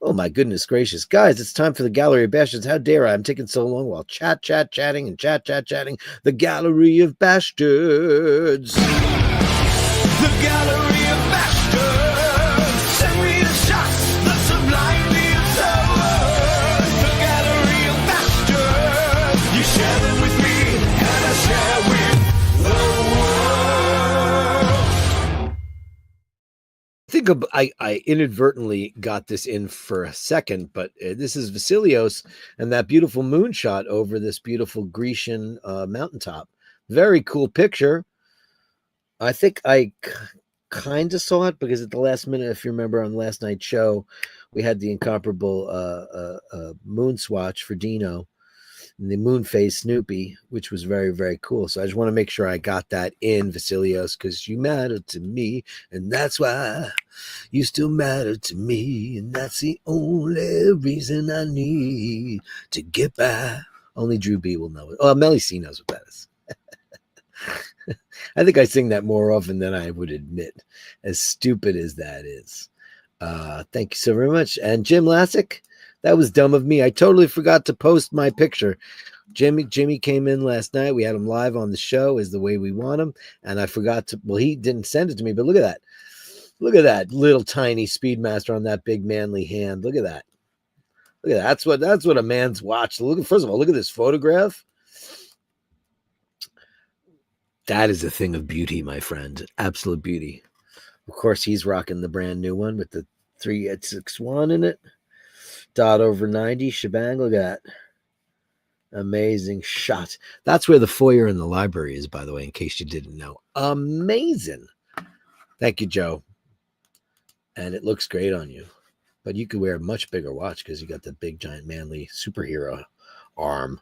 Oh, my goodness gracious. Guys, it's time for the Gallery of Bastards. How dare I? I'm taking so long while chatting and chatting. The Gallery of Bastards. The Gallery of Bastards. Send me the shots, the sublime, the absurd. The Gallery of Bastards. You share them with me, and I share with the world. I think I inadvertently got this in for a second, but this is Vasilios and that beautiful moonshot over this beautiful Grecian mountaintop. Very cool picture. I think I kind of saw it because at the last minute, if you remember on last night's show, we had the incomparable moon swatch for Dino and the moon phase Snoopy, which was very, very cool. So I just want to make sure I got that in, Vasilios, because you matter to me, and that's why you still matter to me, and that's the only reason I need to get by. Only Drew B will know it. Oh, Melly C knows what that is. I think I sing that more often than I would admit, as stupid as that is. Thank you so very much. And Jim Lassick, that was dumb of me. I totally forgot to post my picture. Jimmy came in last night. We had him live on the show as the way we want him. And I forgot to, well, he didn't send it to me, but look at that. Look at that little tiny Speedmaster on that big manly hand. Look at that. Look at that. That's what a man's watch. First of all, look at this photograph. That is a thing of beauty, my friend. Absolute beauty. Of course, he's rocking the brand new one with the 3861 in it. Dot over 90 shebang. Look at that. Amazing shot. That's where the foyer in the library is, by the way, in case you didn't know. Amazing. Thank you, Joe. And it looks great on you. But you could wear a much bigger watch because you got the big, giant, manly superhero arm.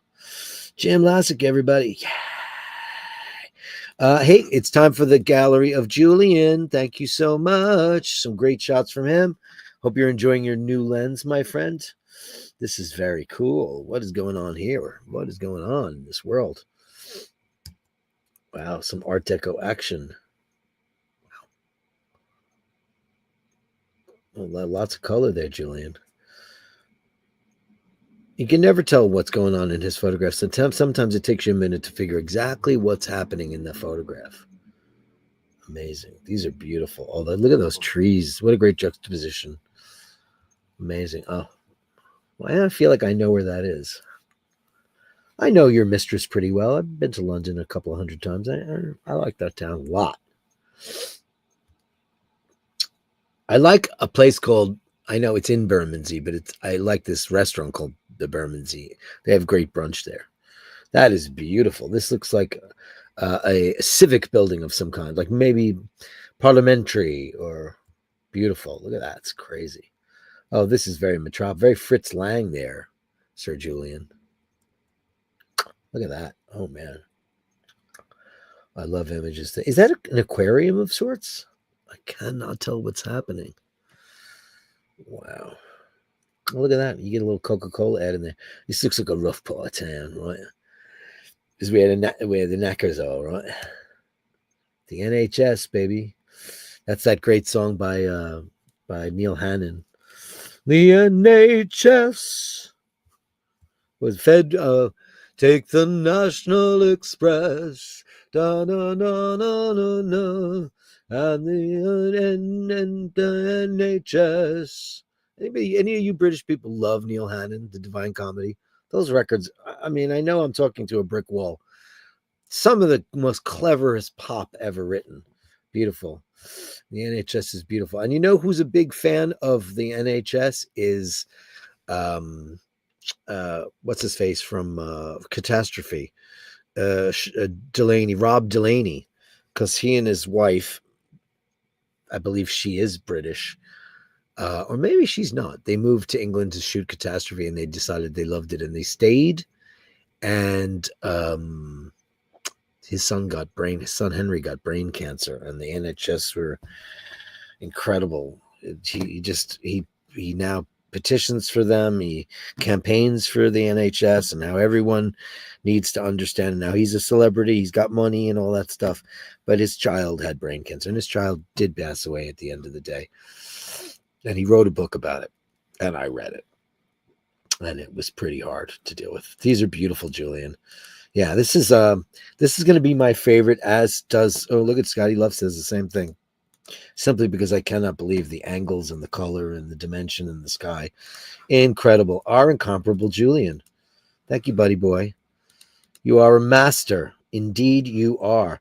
Jim Lassick, everybody. Yeah. Hey, it's time for the Gallery of Julian. Thank you so much. Some great shots from him. Hope you're enjoying your new lens, my friend. This is very cool. What is going on here? What is going on in this world? Wow, some Art Deco action. Wow. Well, lots of color there, Julian. You can never tell what's going on in his photographs. Sometimes it takes you a minute to figure exactly what's happening in the photograph. Amazing. These are beautiful. Oh, look at those trees. What a great juxtaposition. Amazing. Oh, well, I feel like I know where that is. I know your mistress pretty well. I've been to London a couple of hundred times. I like that town a lot. I like a place called, I know it's in Bermondsey, but I like this restaurant called the Bermondsey. They have great brunch there. That is beautiful. This looks like a civic building of some kind, like maybe parliamentary or beautiful. Look at that. It's crazy. Oh, this is very very Fritz Lang there, Sir Julian. Look at that. Oh, man. I love images. Is that an aquarium of sorts? I cannot tell what's happening. Wow. Look at that. You get a little Coca-Cola ad in there. This looks like a rough part of town, right? This is where the knackers are, right? The NHS, baby. That's that great song by Neil Hannon. The NHS was fed. Take the National Express. Da na na na na na. And the NHS. Any of you British people love Neil Hannon, the Divine Comedy? Those records. I mean, I know I'm talking to a brick wall. Some of the most cleverest pop ever written. Beautiful. The NHS is beautiful. And you know who's a big fan of the NHS is what's his face from Catastrophe? Delaney, Rob Delaney, because he and his wife, I believe she is British, or maybe she's not. They moved to England to shoot Catastrophe, and they decided they loved it, and they stayed. And his son Henry got brain cancer, and the NHS were incredible. He now petitions for them. He campaigns for the NHS, and now everyone needs to understand. Now he's a celebrity. He's got money and all that stuff. But his child had brain cancer, and his child did pass away at the end of the day. And he wrote a book about it, and I read it. And it was pretty hard to deal with. These are beautiful, Julian. Yeah, this is going to be my favorite, as does, oh, look at Scotty Love says the same thing. Simply because I cannot believe the angles and the color and the dimension in the sky. Incredible. Our incomparable Julian. Thank you, buddy boy. You are a master. Indeed, you are.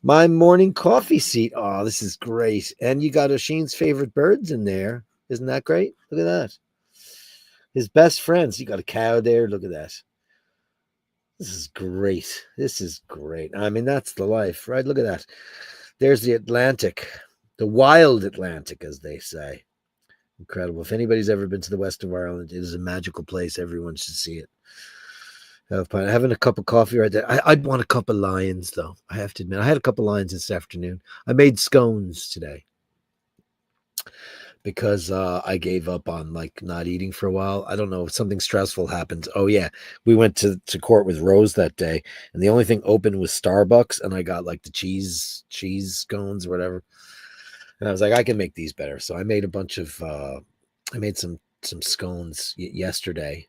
My morning coffee seat. Oh, this is great. And you got Oisin's favorite birds in there. Isn't that great? Look at that. His best friends. You got a cow there. Look at that. This is great. This is great. I mean, that's the life, right? Look at that. There's the Atlantic. The wild Atlantic, as they say. Incredible. If anybody's ever been to the west of Ireland, it is a magical place. Everyone should see it. Having a cup of coffee right there. I'd want a cup of Lions, though. I have to admit, I had a cup of Lions this afternoon. I made scones today because I gave up on like not eating for a while. I don't know if something stressful happened. Oh yeah, we went to court with Rose that day, and the only thing open was Starbucks, and I got like the cheese scones or whatever. And I was like, I can make these better. So I made a bunch of, I made some scones yesterday,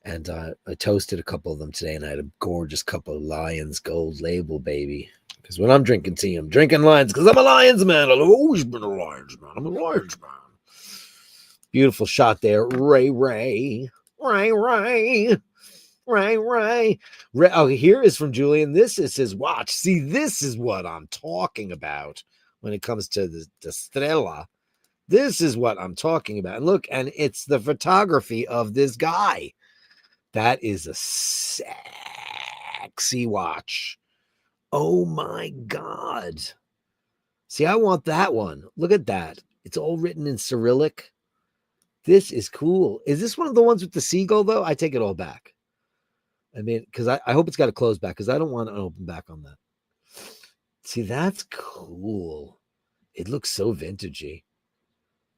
and I toasted a couple of them today, and I had a gorgeous cup of Lions Gold Label, baby. Because when I'm drinking tea, I'm drinking Lions because I'm a Lions man. I've always been a Lions man. I'm a Lions man. Beautiful shot there. Ray. Oh, here is from Julian. This is his watch. See, this is what I'm talking about when it comes to the Strela. This is what I'm talking about. And look, and it's the photography of this guy. That is a sexy watch. Oh my God. See, I want that one. Look at that. It's all written in Cyrillic. This is cool. Is this one of the ones with the seagull, though? I take it all back. I mean, because I hope it's got a close back, because I don't want an open back on that. See, that's cool. It looks so vintagey.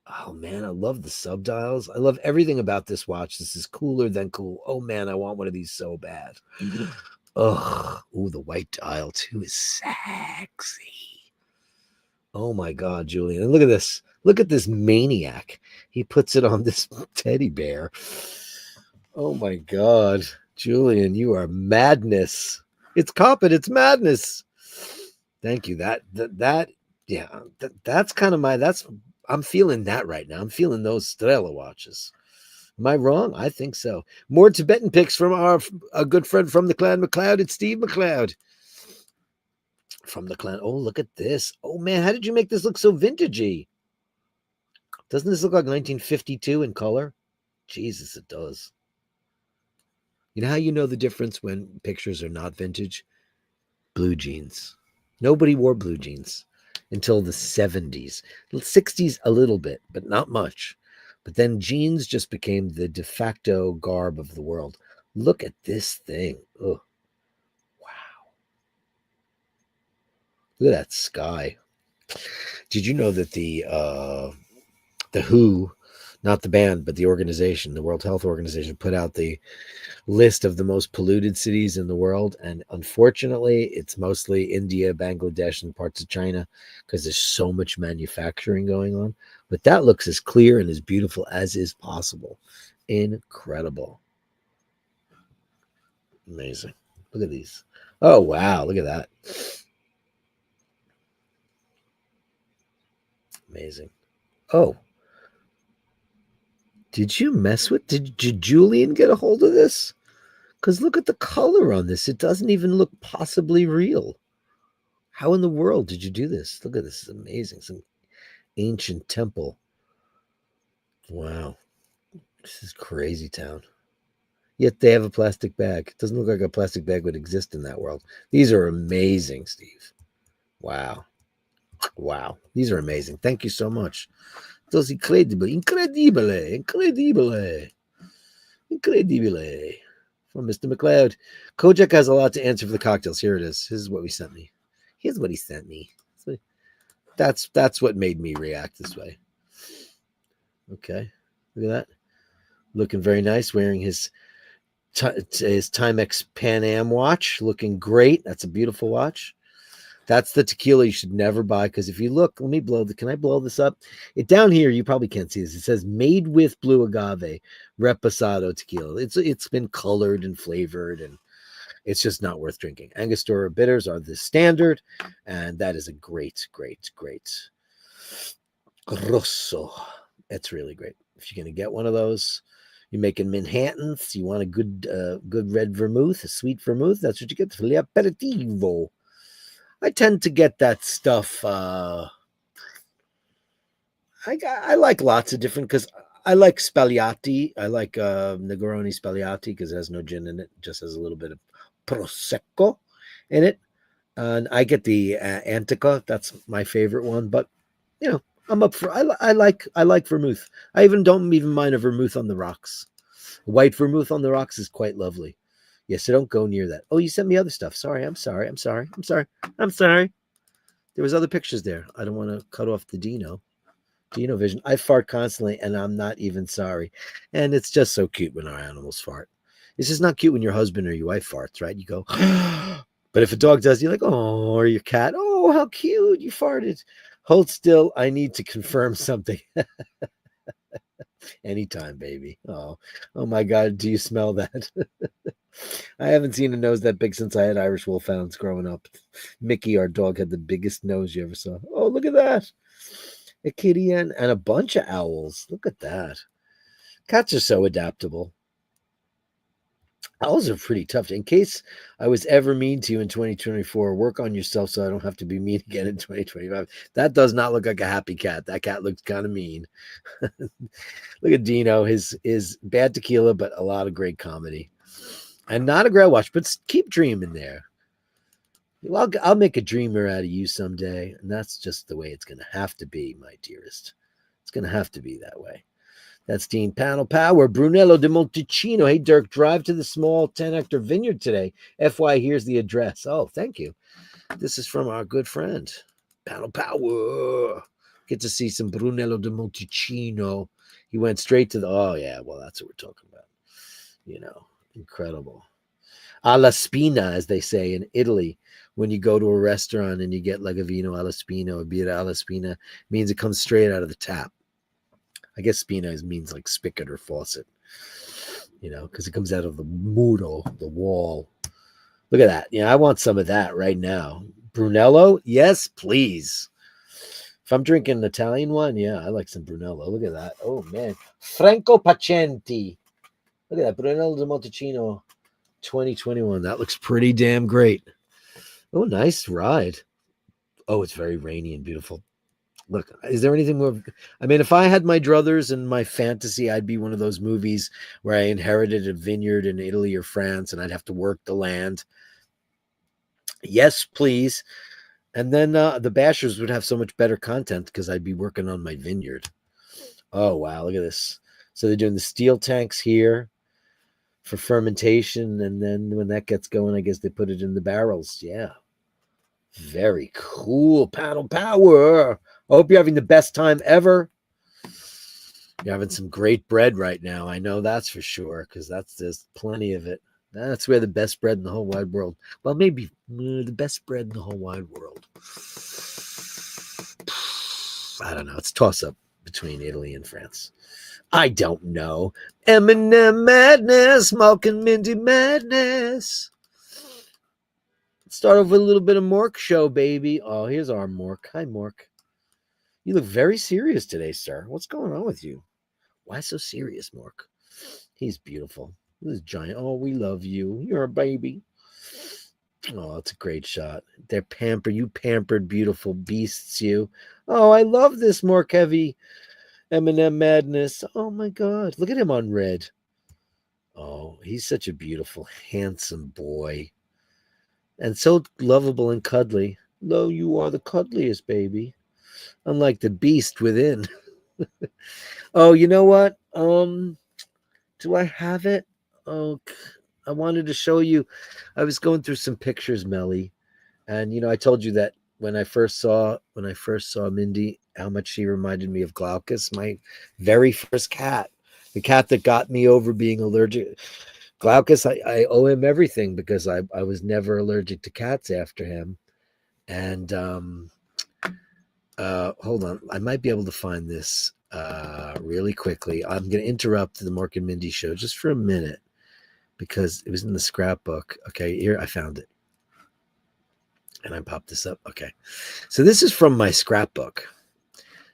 Oh, man, I love the subdials. I love everything about this watch. This is cooler than cool. Oh, man, I want one of these so bad. Ugh. Ooh, the white dial, too, is sexy. Oh, my God, Julian. And look at this. Look at this maniac. He puts it on this teddy bear. Oh my God, Julian, you are madness. It's competent. It's madness. Thank you. Yeah, that's kind of I'm feeling that right now. I'm feeling those Strela watches. Am I wrong? I think so. More Tibetan pics from a good friend from the clan McLeod. It's Steve McLeod from the clan. Oh, look at this. Oh man, how did you make this look so vintagey? Doesn't this look like 1952 in color? Jesus, it does. You know how you know the difference when pictures are not vintage? Blue jeans. Nobody wore blue jeans until the 70s. 60s a little bit, but not much. But then jeans just became the de facto garb of the world. Look at this thing. Oh, wow. Look at that sky. Did you know that the WHO, not the band, but the organization, the World Health Organization, put out the list of the most polluted cities in the world, and unfortunately it's mostly India, Bangladesh, and parts of China because there's so much manufacturing going on, but that looks as clear and as beautiful as is possible. Incredible. Amazing. Look at these. Oh wow, look at that. Amazing. Oh, did you mess with did Julian get a hold of this? Because look at the color on this, it doesn't even look possibly real. How in the world did you do this? Look at this. It's amazing. Some ancient temple. Wow. This is crazy town. Yet they have a plastic bag. It doesn't look like a plastic bag would exist in that world. These are amazing, Steve. Wow. Wow. These are amazing. Thank you so much. Those incredible, incredibile, incredibile, incredibile. From Mr. McLeod. Kojak has a lot to answer for the cocktails. Here it is. This is what we sent me. Here's what he sent me. That's what made me react this way. Okay. Look at that. Looking very nice, wearing his Timex Pan Am watch, looking great. That's a beautiful watch. That's the tequila you should never buy, because if you look, let me can I blow this up? It down here, you probably can't see this. It says made with blue agave reposado tequila. It's been colored and flavored, and it's just not worth drinking. Angostura bitters are the standard, and that is a great, great, great Grosso. It's really great. If you're going to get one of those, you're making Manhattans, you want a good red vermouth, a sweet vermouth, that's what you get for l'aperitivo. I tend to get that stuff. I like lots of different, because I like Spagliati. I like Negroni Spagliati because it has no gin in it, just has a little bit of Prosecco in it. And I get the Antica. That's my favorite one. But you know, I'm up for. I like vermouth. I don't even mind a vermouth on the rocks. White vermouth on the rocks is quite lovely. Yeah, so don't go near that. Oh, you sent me other stuff. Sorry, I'm sorry. I'm sorry. I'm sorry. I'm sorry. There was other pictures there. I don't want to cut off the Dino vision. I fart constantly, and I'm not even sorry. And it's just so cute when our animals fart. It's just not cute when your husband or your wife farts, right? You go, but if a dog does, you're like, oh, or your cat, oh, how cute, you farted. Hold still. I need to confirm something. Anytime, baby. Oh my God. Do you smell that? I haven't seen a nose that big since I had Irish Wolfhounds growing up. Mickey, our dog, had the biggest nose you ever saw. Oh, look at that. A kitty and a bunch of owls. Look at that. Cats are so adaptable. Owls are pretty tough. In case I was ever mean to you in 2024, work on yourself so I don't have to be mean again in 2025. That does not look like a happy cat. That cat looks kind of mean. Look at Dino. His bad tequila, but a lot of great comedy. And not a Grail watch, but keep dreaming there. Well, I'll make a dreamer out of you someday, and that's just the way it's going to have to be, my dearest. It's going to have to be that way. That's Dean Panel Power, Brunello de Monticino. Hey, Dirk, drive to the small 10-hectare vineyard today. FY, here's the address. Oh, thank you. This is from our good friend, Panel Power. Get to see some Brunello de Monticino. He went straight to oh, yeah, well, that's what we're talking about. You know, incredible. Alla spina, as they say in Italy. When you go to a restaurant and you get like a vino alla spina or birra alla spina, means it comes straight out of the tap. I guess spina means like spigot or faucet. because it comes out of the muro, the wall. Look at that. I want some of that right now. Brunello? Yes, please. If I'm drinking an Italian one, yeah, I like some Brunello. Look at that. Oh, man. Franco Pacenti. Look at that. Brunello di Montalcino 2021. That looks pretty damn great. Oh, nice ride. Oh, it's very rainy and beautiful. Look, is there anything more? I mean, if I had my druthers and my fantasy, I'd be one of those movies where I inherited a vineyard in Italy or France and I'd have to work the land. Yes, please. And then the Bashers would have so much better content because I'd be working on my vineyard. Oh, wow. Look at this. So they're doing the steel tanks here for fermentation. And then when that gets going, I guess they put it in the barrels. Yeah. Very cool. Paddle power. I hope you're having the best time ever. You're having some great bread right now. I know that's for sure because there's plenty of it. That's where the best bread in the whole wide world. Well, maybe the best bread in the whole wide world. I don't know. It's toss up between Italy and France. I don't know. M&M madness, Malk and Mindy madness. Let's start off with a little bit of Mork show, baby. Oh, here's our Mork. Hi, Mork. You look very serious today, sir. What's going on with you? Why so serious, Mork? He's beautiful. This giant. Oh, we love you. You're a baby. Oh, it's a great shot. They're pampered. You pampered, beautiful beasts, you. Oh, I love this Mork heavy M&M madness. Oh, my God. Look at him on red. Oh, he's such a beautiful, handsome boy. And so lovable and cuddly. Lo, you are the cuddliest, baby. Unlike the beast within. Oh, you know what? Do I have it? Oh, I wanted to show you. I was going through some pictures, Melly, and I told you that when I first saw Mindy, how much she reminded me of Glaucus, my very first cat, the cat that got me over being allergic. Glaucus, I owe him everything because I was never allergic to cats after him. And hold on, I might be able to find this really quickly. I'm going to interrupt the Mork and Mindy show just for a minute because it was in the scrapbook. Okay, here I found it, and I popped this up. Okay, so this is from my scrapbook.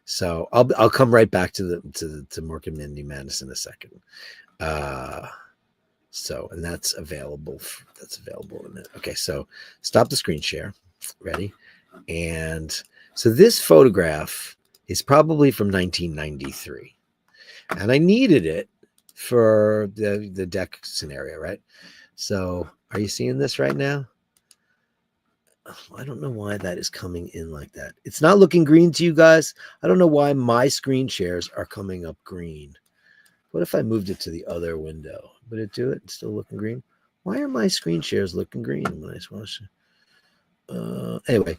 So I'll come right back to Mork and Mindy Madness in a second. And that's available. That's available in it. Okay, so stop the screen share. Ready? And so this photograph is probably from 1993. And I needed it for the deck scenario, right? So are you seeing this right now? I don't know why that is coming in like that. It's not looking green to you guys. I don't know why my screen shares are coming up green. What if I moved it to the other window? Would it do it? It's still looking green. Why are my screen shares looking green when I watch it? Anyway,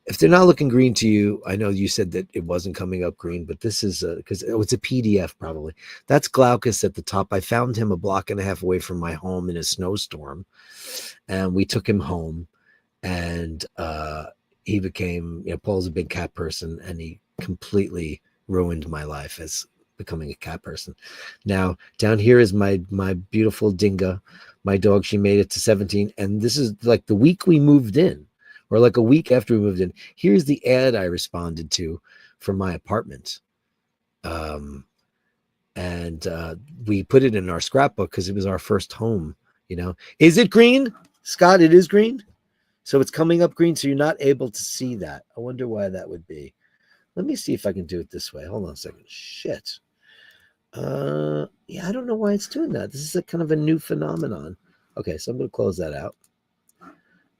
if they're not looking green to you, I know you said that it wasn't coming up green, but this is because it's a PDF probably. That's Glaucus at the top. I found him a block and a half away from my home in a snowstorm, and we took him home, and he became, Paul's a big cat person, and he completely ruined my life as becoming a cat person. Now down here is my beautiful Dinga, my dog. She made it to 17, and this is like the week we moved in, or like a week after we moved in. Here's the ad I responded to for my apartment, and we put it in our scrapbook because it was our first home. Is it green, Scott? It is green, so it's coming up green, so you're not able to see that. I wonder why that would be. Let me see if I can do it this way. Hold on a second. Shit. Yeah, I don't know why it's doing that. This is a kind of a new phenomenon. Okay, so I'm going to close that out,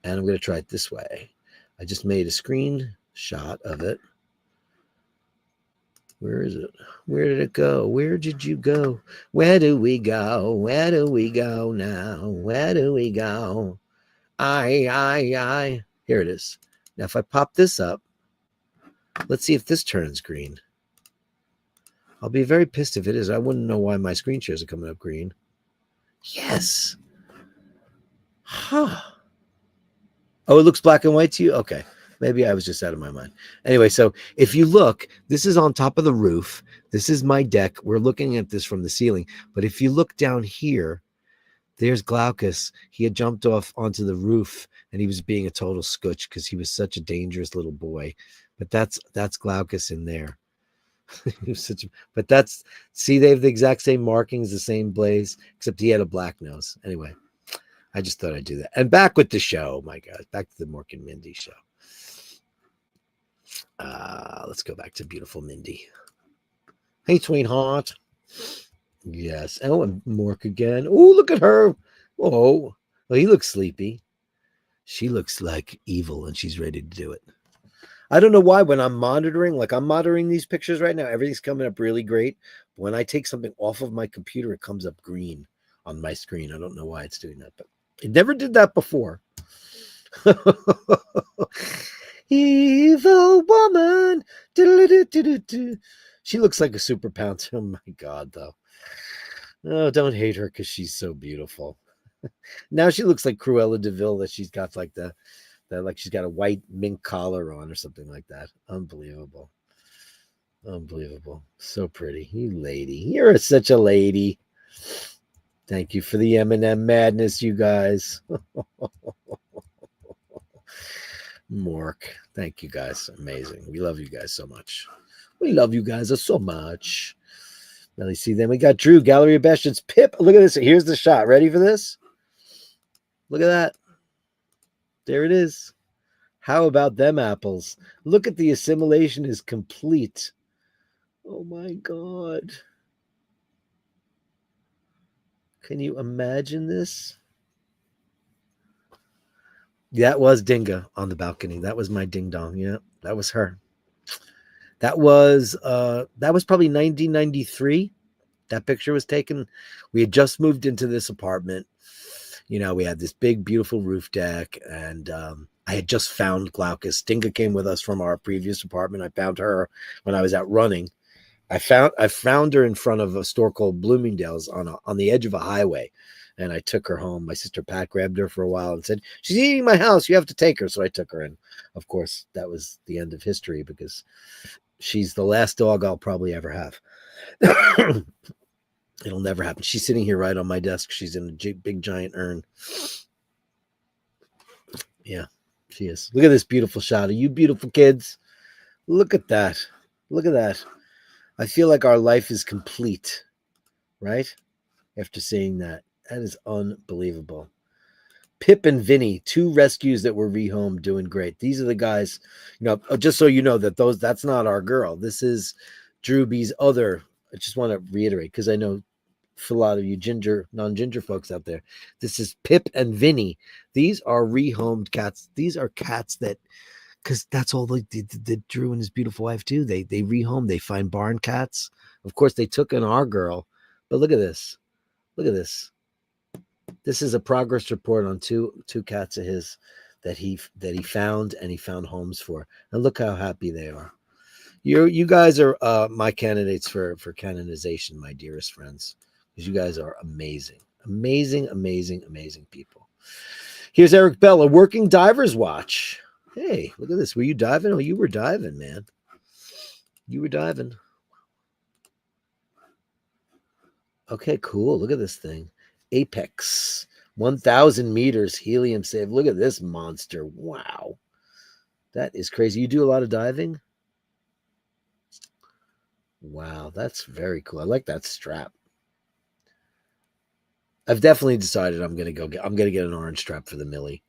and I'm going to try it this way. I just made a screenshot of it. Where is it? Where did it go? Where did you go? Where do we go? Where do we go now? Where do we go? I. Here it is. Now, if I pop this up, let's see if this turns green. I'll be very pissed if it is. I wouldn't know why my screen shares are coming up green. Yes. Huh. Oh, it looks black and white to you? Okay. Maybe I was just out of my mind. Anyway, so if you look, this is on top of the roof. This is my deck. We're looking at this from the ceiling. But if you look down here, there's Glaucus. He had jumped off onto the roof and he was being a total scutch because he was such a dangerous little boy. But that's Glaucus in there. But that's, see, they have the exact same markings, the same blaze, except he had a black nose. Anyway, I just thought I'd do that. And back with the show, my God, back to the Mork and Mindy show. Let's go back to beautiful Mindy. Hey, sweetheart. Yes. Oh, and Mork again. Oh, look at her. Oh, well, he looks sleepy. She looks like evil and she's ready to do it. I don't know why when I'm monitoring, like I'm monitoring these pictures right now, everything's coming up really great. But when I take something off of my computer, it comes up green on my screen. I don't know why it's doing that, but it never did that before. Evil woman. She looks like a super pounce. Oh my God, though. Oh, don't hate her because she's so beautiful. Now she looks like Cruella de Vil, that she's got like like she's got a white mink collar on or something like that. Unbelievable. Unbelievable. So pretty. You lady. You're such a lady. Thank you for the M&M madness, you guys. Mork. Thank you guys. Amazing. We love you guys so much. We love you guys so much. Now you see, then we got Drew, Gallery of Bastards, Pip. Look at this. Here's the shot. Ready for this? Look at that. There it is. How about them apples? Look at the assimilation is complete. Oh my God. Can you imagine this? That was Dinga on the balcony. That was my ding dong. Yeah, that was her. That was probably 1993. That picture was taken. We had just moved into this apartment. You know, we had this big, beautiful roof deck, and I had just found Glaucus. Dinga came with us from our previous apartment. I found her when I was out running. I found her in front of a store called Bloomingdale's on the edge of a highway, and I took her home. My sister Pat grabbed her for a while and said, "She's eating my house. You have to take her." So I took her, and of course, that was the end of history because she's the last dog I'll probably ever have. It'll never happen. She's sitting here right on my desk. She's in a big, giant urn. Yeah, she is. Look at this beautiful shot of you beautiful kids. Look at that. Look at that. I feel like our life is complete, right? After seeing that. That is unbelievable. Pip and Vinny, 2 rescues that were rehomed, doing great. These are the guys, you know, just so you know that's not our girl. This is Drew B's other. I just want to reiterate because I know for a lot of you non-ginger folks out there, this is Pip and Vinny. These are rehomed cats. These are cats that, because that's all the Drew and his beautiful wife do. They rehome. They find barn cats. Of course, they took in our girl, but look at this. Look at this. This is a progress report on two cats of his that he found, and he found homes for. And look how happy they are. You guys are my candidates for canonization, my dearest friends, because you guys are amazing, amazing, amazing, amazing people. Here's Eric Bell, a working diver's watch. Hey, look at this. Were you diving? Oh, you were diving, man. You were diving. Okay, cool. Look at this thing. Apex, 1,000 meters, helium save. Look at this monster. Wow. That is crazy. You do a lot of diving? Wow, that's very cool. I like that strap. I've definitely decided I'm gonna get an orange strap for the Millie,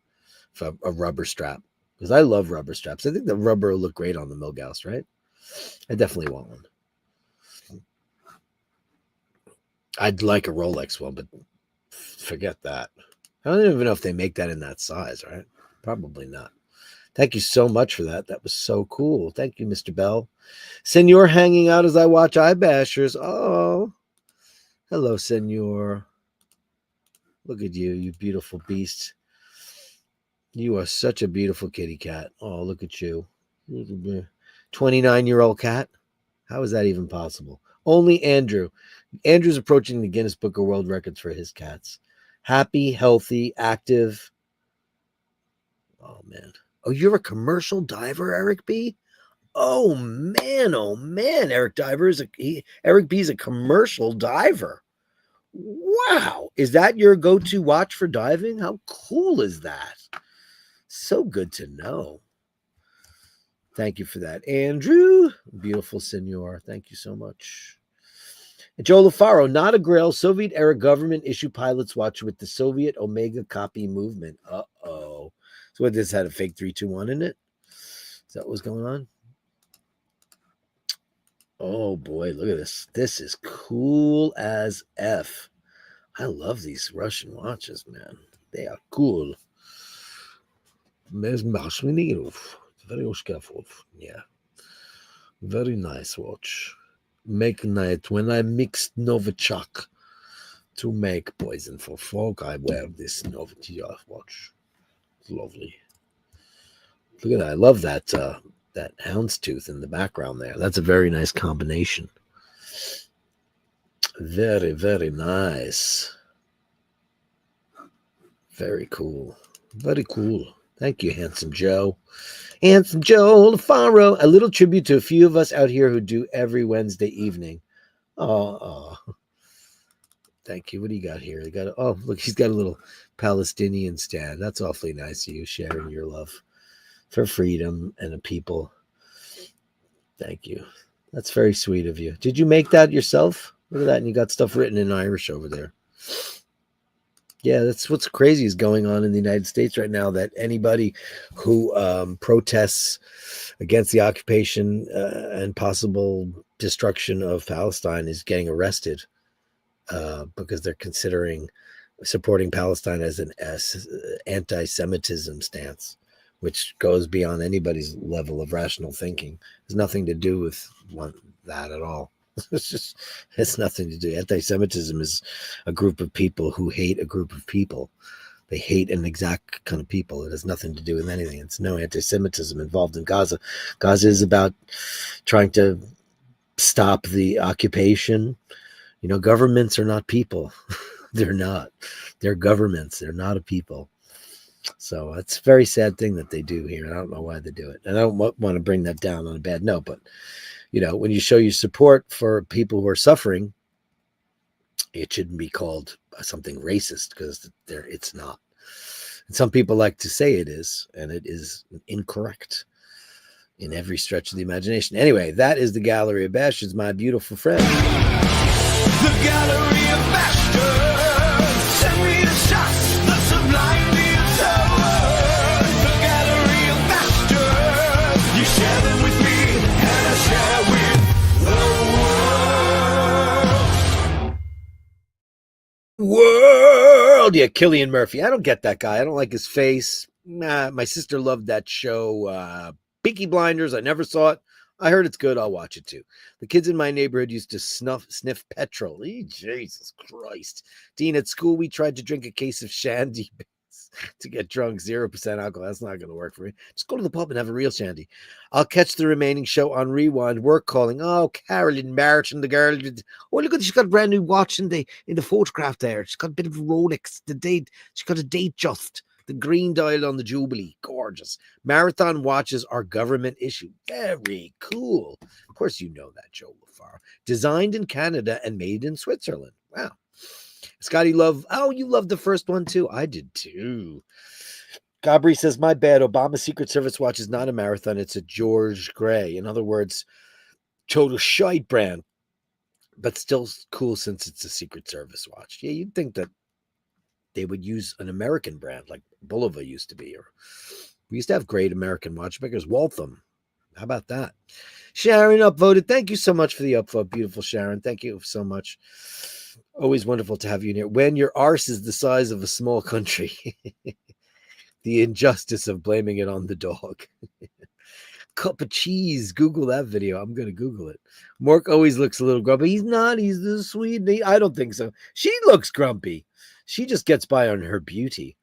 for a rubber strap, because I love rubber straps. I think the rubber will look great on the Milgauss, right? I definitely want one. I'd like a Rolex one, but forget that. I don't even know if they make that in that size, right? Probably not. Thank you so much for that. That was so cool. Thank you, Mr. Bell. Senor hanging out as I watch iBashers. Oh, hello, Senor. Look at you, you beautiful beast. You are such a beautiful kitty cat. Oh, look at you. 29-year-old cat. How is that even possible? Only Andrew. Andrew's approaching the Guinness Book of World Records for his cats. Happy, healthy, active. Oh, man. Oh, you're a commercial diver, Eric B? Oh man, Eric Eric B is a commercial diver. Wow. Is that your go-to watch for diving? How cool is that? So good to know. Thank you for that, Andrew. Beautiful senor. Thank you so much. Joe LaFaro, not a Grail, Soviet era government issue pilot's watch with the Soviet Omega copy movement. Uh-oh. So what, this had a fake 321 in it? Is that what was going on? Oh boy, look at this. This is cool as F. I love these Russian watches, man. They are cool. Very careful. Yeah. Very nice watch. Make night. When I mixed Novichok to make poison for folk, I wear this Novichok watch. It's lovely. Look at that. I love that that houndstooth in the background there. That's a very nice combination. Very, very nice. Very cool. Very cool. Thank you, Handsome Joe. Handsome Joe LaFaro. A little tribute to a few of us out here who do every Wednesday evening. Oh. Thank you. What do you got here? Look, he's got a little Palestinian stand. That's awfully nice of you, sharing your love for freedom and a people. Thank you. That's very sweet of you. Did you make that yourself? Look at that. And you got stuff written in Irish over there. Yeah, that's what's crazy is going on in the United States right now, that anybody who protests against the occupation and possible destruction of Palestine is getting arrested because they're considering supporting Palestine as an anti-Semitism stance, which goes beyond anybody's level of rational thinking. Has nothing to do with that at all. It's nothing to do. Anti-Semitism is a group of people who hate a group of people. They hate an exact kind of people. It has nothing to do with anything. It's no anti-Semitism involved in Gaza. Gaza is about trying to stop the occupation. You know, governments are not people. They're not. They're governments. They're not a people. So it's a very sad thing that they do here. I don't know why they do it. And I don't want to bring that down on a bad note, but you know, when you show your support for people who are suffering, it shouldn't be called something racist, because it's not. And some people like to say it is, and it is incorrect in every stretch of the imagination. Anyway, that is the Gallery of Bastards, my beautiful friend. The Gallery of Bashtards, send me the shots, the sublime, the absurd. The Gallery of Bashtards, you share them with me, and I share with the world. Yeah, Cillian Murphy. I don't get that guy. I don't like his face. Nah, my sister loved that show, Peaky Blinders. I never saw it. I heard it's good. I'll watch it too. The kids in my neighborhood used to sniff petrol. Jesus Christ. Dean, at school, we tried to drink a case of shandy to get drunk. 0% alcohol. That's not going to work for me. Just go to the pub and have a real shandy. I'll catch the remaining show on rewind. Work calling. Oh, Carolyn Martin, the girl. Oh, look at, she's got a brand new watch in the photograph there. She's got a bit of a Rolex. The date. She's got a date just. The green dial on the Jubilee. Gorgeous. Marathon watches are government issue. Very cool. Of course you know that, Joe LaFaro. Designed in Canada and made in Switzerland. Wow. Scotty Love. Oh, you loved the first one too. I did too. Gabri says, my bad. Obama's Secret Service watch is not a Marathon. It's a George Gray. In other words, total shite brand. But still cool since it's a Secret Service watch. Yeah, you'd think that they would use an American brand like Bulova used to be. Or we used to have great American watchmakers. Waltham. How about that? Sharon upvoted. Thank you so much for the upvote. Beautiful Sharon. Thank you so much. Always wonderful to have you here. When your arse is the size of a small country. The injustice of blaming it on the dog. Cup of cheese. Google that video. I'm going to Google it. Mark always looks a little grumpy. He's not. He's the sweet. I don't think so. She looks grumpy. She just gets by on her beauty.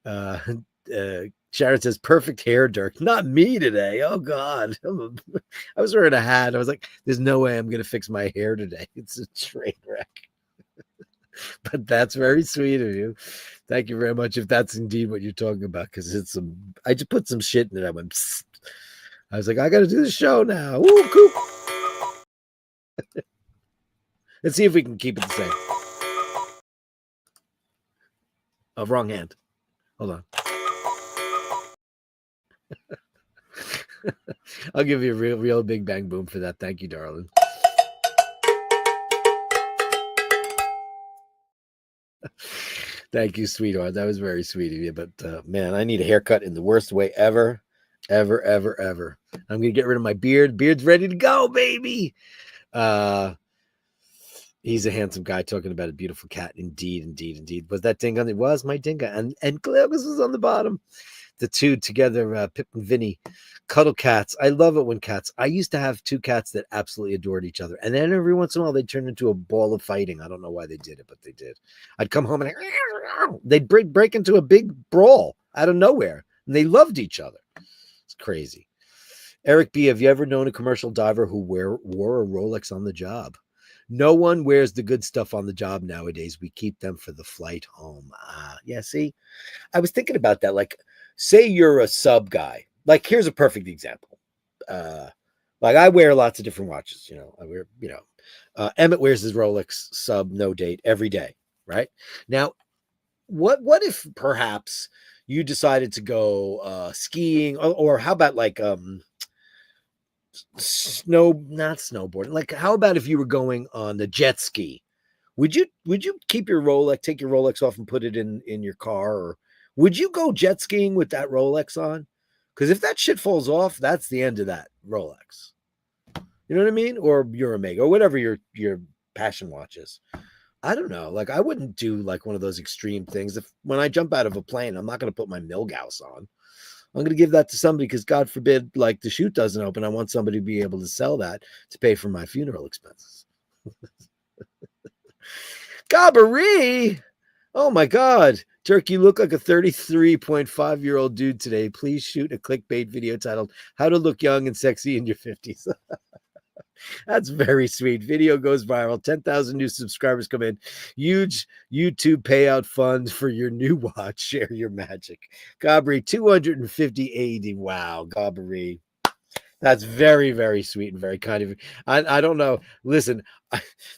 Sharon says, perfect hair, Dirk. Not me today. Oh, God. I was wearing a hat. I was like, there's no way I'm going to fix my hair today. It's a train wreck. But that's very sweet of you. Thank you very much. If that's indeed what you're talking about, because it's some, I just put some shit in it. I went, psst. I was like, I got to do the show now. Woo, cool. Let's see if we can keep it the same. Oh, wrong hand. Hold on. I'll give you a real big bang boom for that. Thank you, darling. Thank you, sweetheart. That was very sweet of you. But man, I need a haircut in the worst way ever. I'm gonna get rid of my beard. Beard's ready to go, baby. He's a handsome guy talking about a beautiful cat. Indeed. Was that Dingo? It was my Dingo. And Cleopas was on the bottom. The two together, Pip and Vinny, cuddle cats. I love it when cats. I used to have two cats that absolutely adored each other. And then every once in a while, they'd turn into a ball of fighting. I don't know why they did it, but they did. I'd come home and they'd break into a big brawl out of nowhere. And they loved each other. It's crazy. Eric B., have you ever known a commercial diver who wore a Rolex on the job? No one wears the good stuff on the job nowadays. We keep them for the flight home. Yeah, see, I was thinking about that. Like, say you're a sub guy. Like, here's a perfect example. Like, I wear lots of different watches. I wear, Emmett wears his Rolex sub no date every day, right? Now, what if perhaps you decided to go skiing, or how about like not snowboarding? Like, how about if you were going on the jet ski? Would you keep your Rolex, take your Rolex off and put it in your car, or would you go jet skiing with that Rolex on? Because if that shit falls off, that's the end of that Rolex. You know what I mean? Or your Omega, or whatever your passion watch is. I don't know. Like, I wouldn't do like one of those extreme things. If when I jump out of a plane, I'm not going to put my Milgauss on. I'm going to give that to somebody because, God forbid, like the chute doesn't open. I want somebody to be able to sell that to pay for my funeral expenses. Gabbery! Oh my God. Dirk, you look like a 33.5-year-old dude today. Please shoot a clickbait video titled How to Look Young and Sexy in Your 50s. That's very sweet. Video goes viral. 10,000 new subscribers come in. Huge YouTube payout funds for your new watch. Share your magic. Gabri, 250 AD. Wow, Gabri. That's very, very sweet and very kind of you. I don't know. Listen,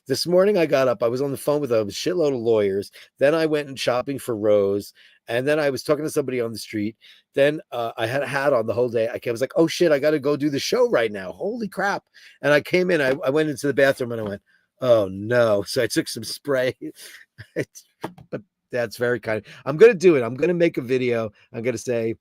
this morning I got up. I was on the phone with a shitload of lawyers. Then I went and shopping for Rose. And then I was talking to somebody on the street. Then I had a hat on the whole day. I was like, oh, shit, I got to go do the show right now. Holy crap. And I came in. I went into the bathroom and I went, oh, no. So I took some spray. But that's very kind. I'm going to do it. I'm going to make a video. I'm going to say,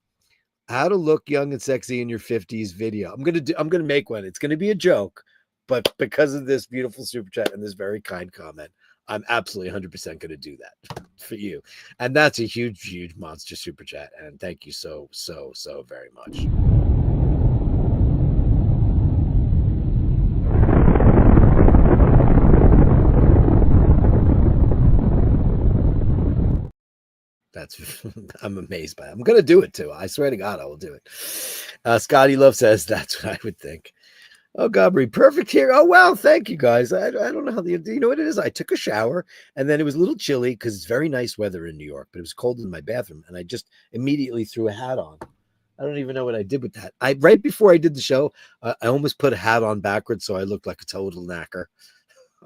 how to look young and sexy in your 50s video. I'm going to make one. It's going to be a joke, but because of this beautiful super chat and this very kind comment, I'm absolutely 100% going to do that for you. And that's a huge monster super chat. And thank you so very much. I'm amazed by it. I'm going to do it too. I swear to God, I will do it. Scotty Love says that's what I would think. Oh, Gabri, perfect here. Oh, wow. Thank you, guys. I don't know how you know what it is. I took a shower and then it was a little chilly because it's very nice weather in New York, but it was cold in my bathroom. And I just immediately threw a hat on. I don't even know what I did with that. Right before I did the show, I almost put a hat on backwards so I looked like a total knacker.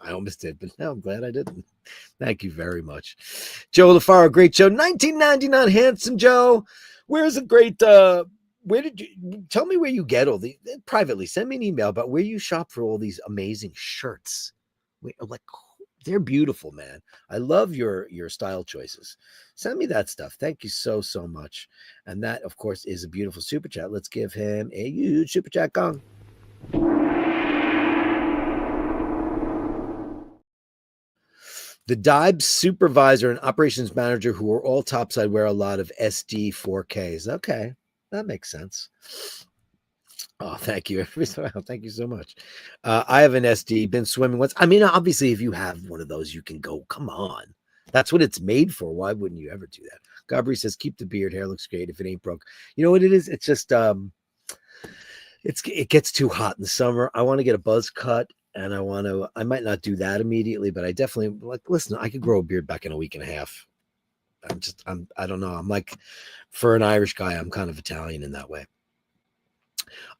I almost did, but now I'm glad I didn't. Thank you very much. Joe LaFaro, great show. 1999, handsome Joe. Where's a great, where did you, tell me where you get all the, privately, send me an email about where you shop for all these amazing shirts. Like, they're beautiful, man. I love your style choices. Send me that stuff. Thank you so much. And that, of course, is a beautiful super chat. Let's give him a huge super chat gong. The Dibes supervisor and operations manager, who are all topside, wear a lot of SD 4Ks. Okay, that makes sense. Oh, thank you. Thank you so much. I have an SD, been swimming once. I mean, obviously, if you have one of those, you can go, come on. That's what it's made for. Why wouldn't you ever do that? Gabri says, keep the beard. Hair looks great if it ain't broke. You know what it is? It's just, it gets too hot in the summer. I want to get a buzz cut. and I might not do that immediately, but I definitely like, listen, I could grow a beard back in a week and a half. I don't know. I'm like, for an Irish guy, I'm kind of Italian in that way.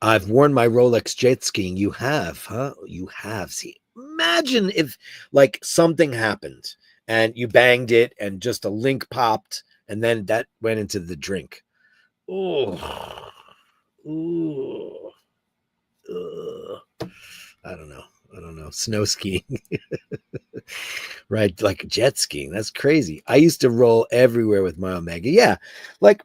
I've worn my Rolex jet skiing. You have, huh? You have. See, imagine if like something happened and you banged it and just a link popped and then that went into the drink. Oh, ooh, I don't know. I don't know. Snow skiing, right? Like jet skiing. That's crazy. I used to roll everywhere with my Omega. Yeah. Like,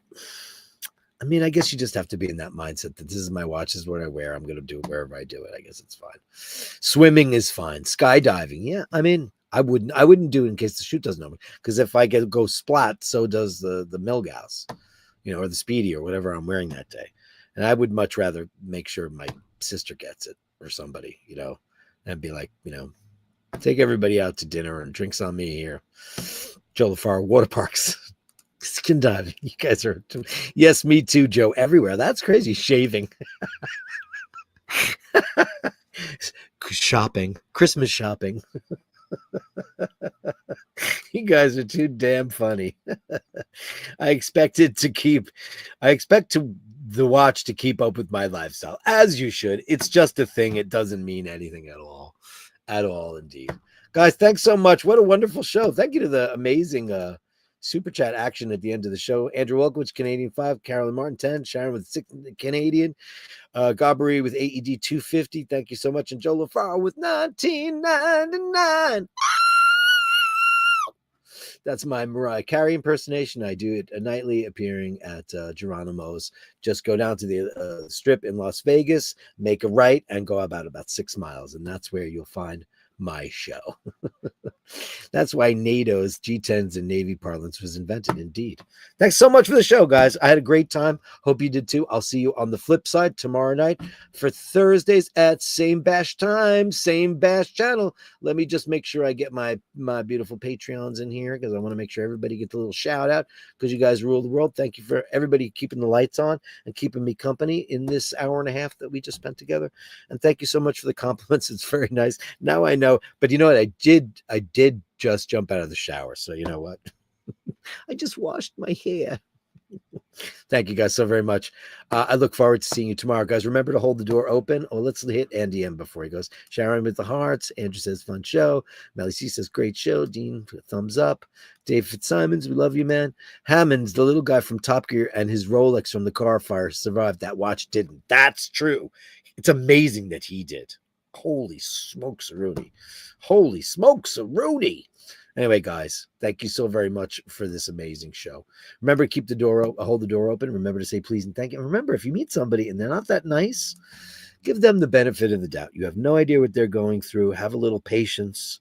I mean, I guess you just have to be in that mindset that this is my watch, this is what I wear. I'm going to do it wherever I do it. I guess it's fine. Swimming is fine. Skydiving. Yeah. I mean, I wouldn't do it in case the chute doesn't open. Because if I go splat, so does the Milgauss, or the Speedy or whatever I'm wearing that day. And I would much rather make sure my sister gets it or somebody, and be like, take everybody out to dinner and drinks on me here. Joe LaFaro, water parks, skin diving. You guys are, yes, me too, Joe. Everywhere. That's crazy. Shaving, shopping, Christmas shopping. You guys are too damn funny. I expect the watch to keep up with my lifestyle, as you should. It's just a thing. It doesn't mean anything at all. At all, indeed. Guys, thanks so much. What a wonderful show. Thank you to the amazing super chat action at the end of the show. Andrew Welkowicz, Canadian 5, Carolyn Martin 10, Sharon with 6 Canadian, Gabri with AED 250. Thank you so much. And Joe LaFaro with 1999. That's my Mariah Carey impersonation. I do it nightly, appearing at Geronimo's. Just go down to the strip in Las Vegas, make a right, and go about 6 miles. And that's where you'll find my show. That's why NATO's G10s and Navy parlance was invented, indeed. Thanks so much for the show, guys. I had a great time. Hope you did too. I'll see you on the flip side tomorrow night for Thursdays at same bash time, same bash channel. Let me just make sure I get my beautiful Patreons in here, because I want to make sure everybody gets a little shout out, because you guys rule the world. Thank you for everybody keeping the lights on and keeping me company in this hour and a half that we just spent together. And thank you so much for the compliments. It's very nice. Now I know, but you know what? I did just jump out of the shower. So you know what? I just washed my hair. Thank you guys so very much. I look forward to seeing you tomorrow, guys. Remember to hold the door open. Oh, let's hit Andy M before he goes. Sharon with the hearts. Andrew says fun show. Melly C says great show. Dean, thumbs up. Dave Fitzsimons, we love you, man. Hammonds, the little guy from Top Gear, and his Rolex from the car fire survived. That watch didn't. That's true. It's amazing that he did. Holy smokes, Rudy. Holy smokes, Rudy. Anyway, guys, thank you so very much for this amazing show. Remember, keep the door open, hold the door open. Remember to say please and thank you. And remember, if you meet somebody and they're not that nice, give them the benefit of the doubt. You have no idea what they're going through. Have a little patience.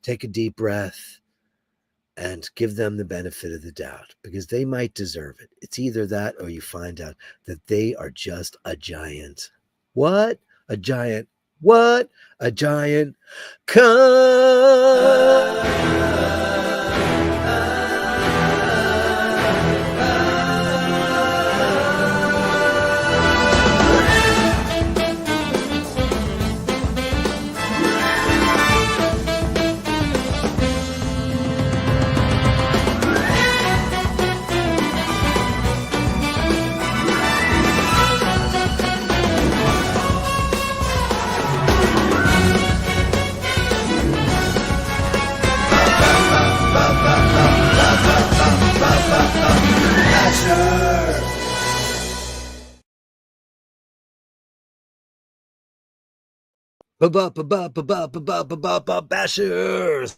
Take a deep breath and give them the benefit of the doubt, because they might deserve it. It's either that or you find out that they are just a giant. What? A giant. What? A giant Bashers.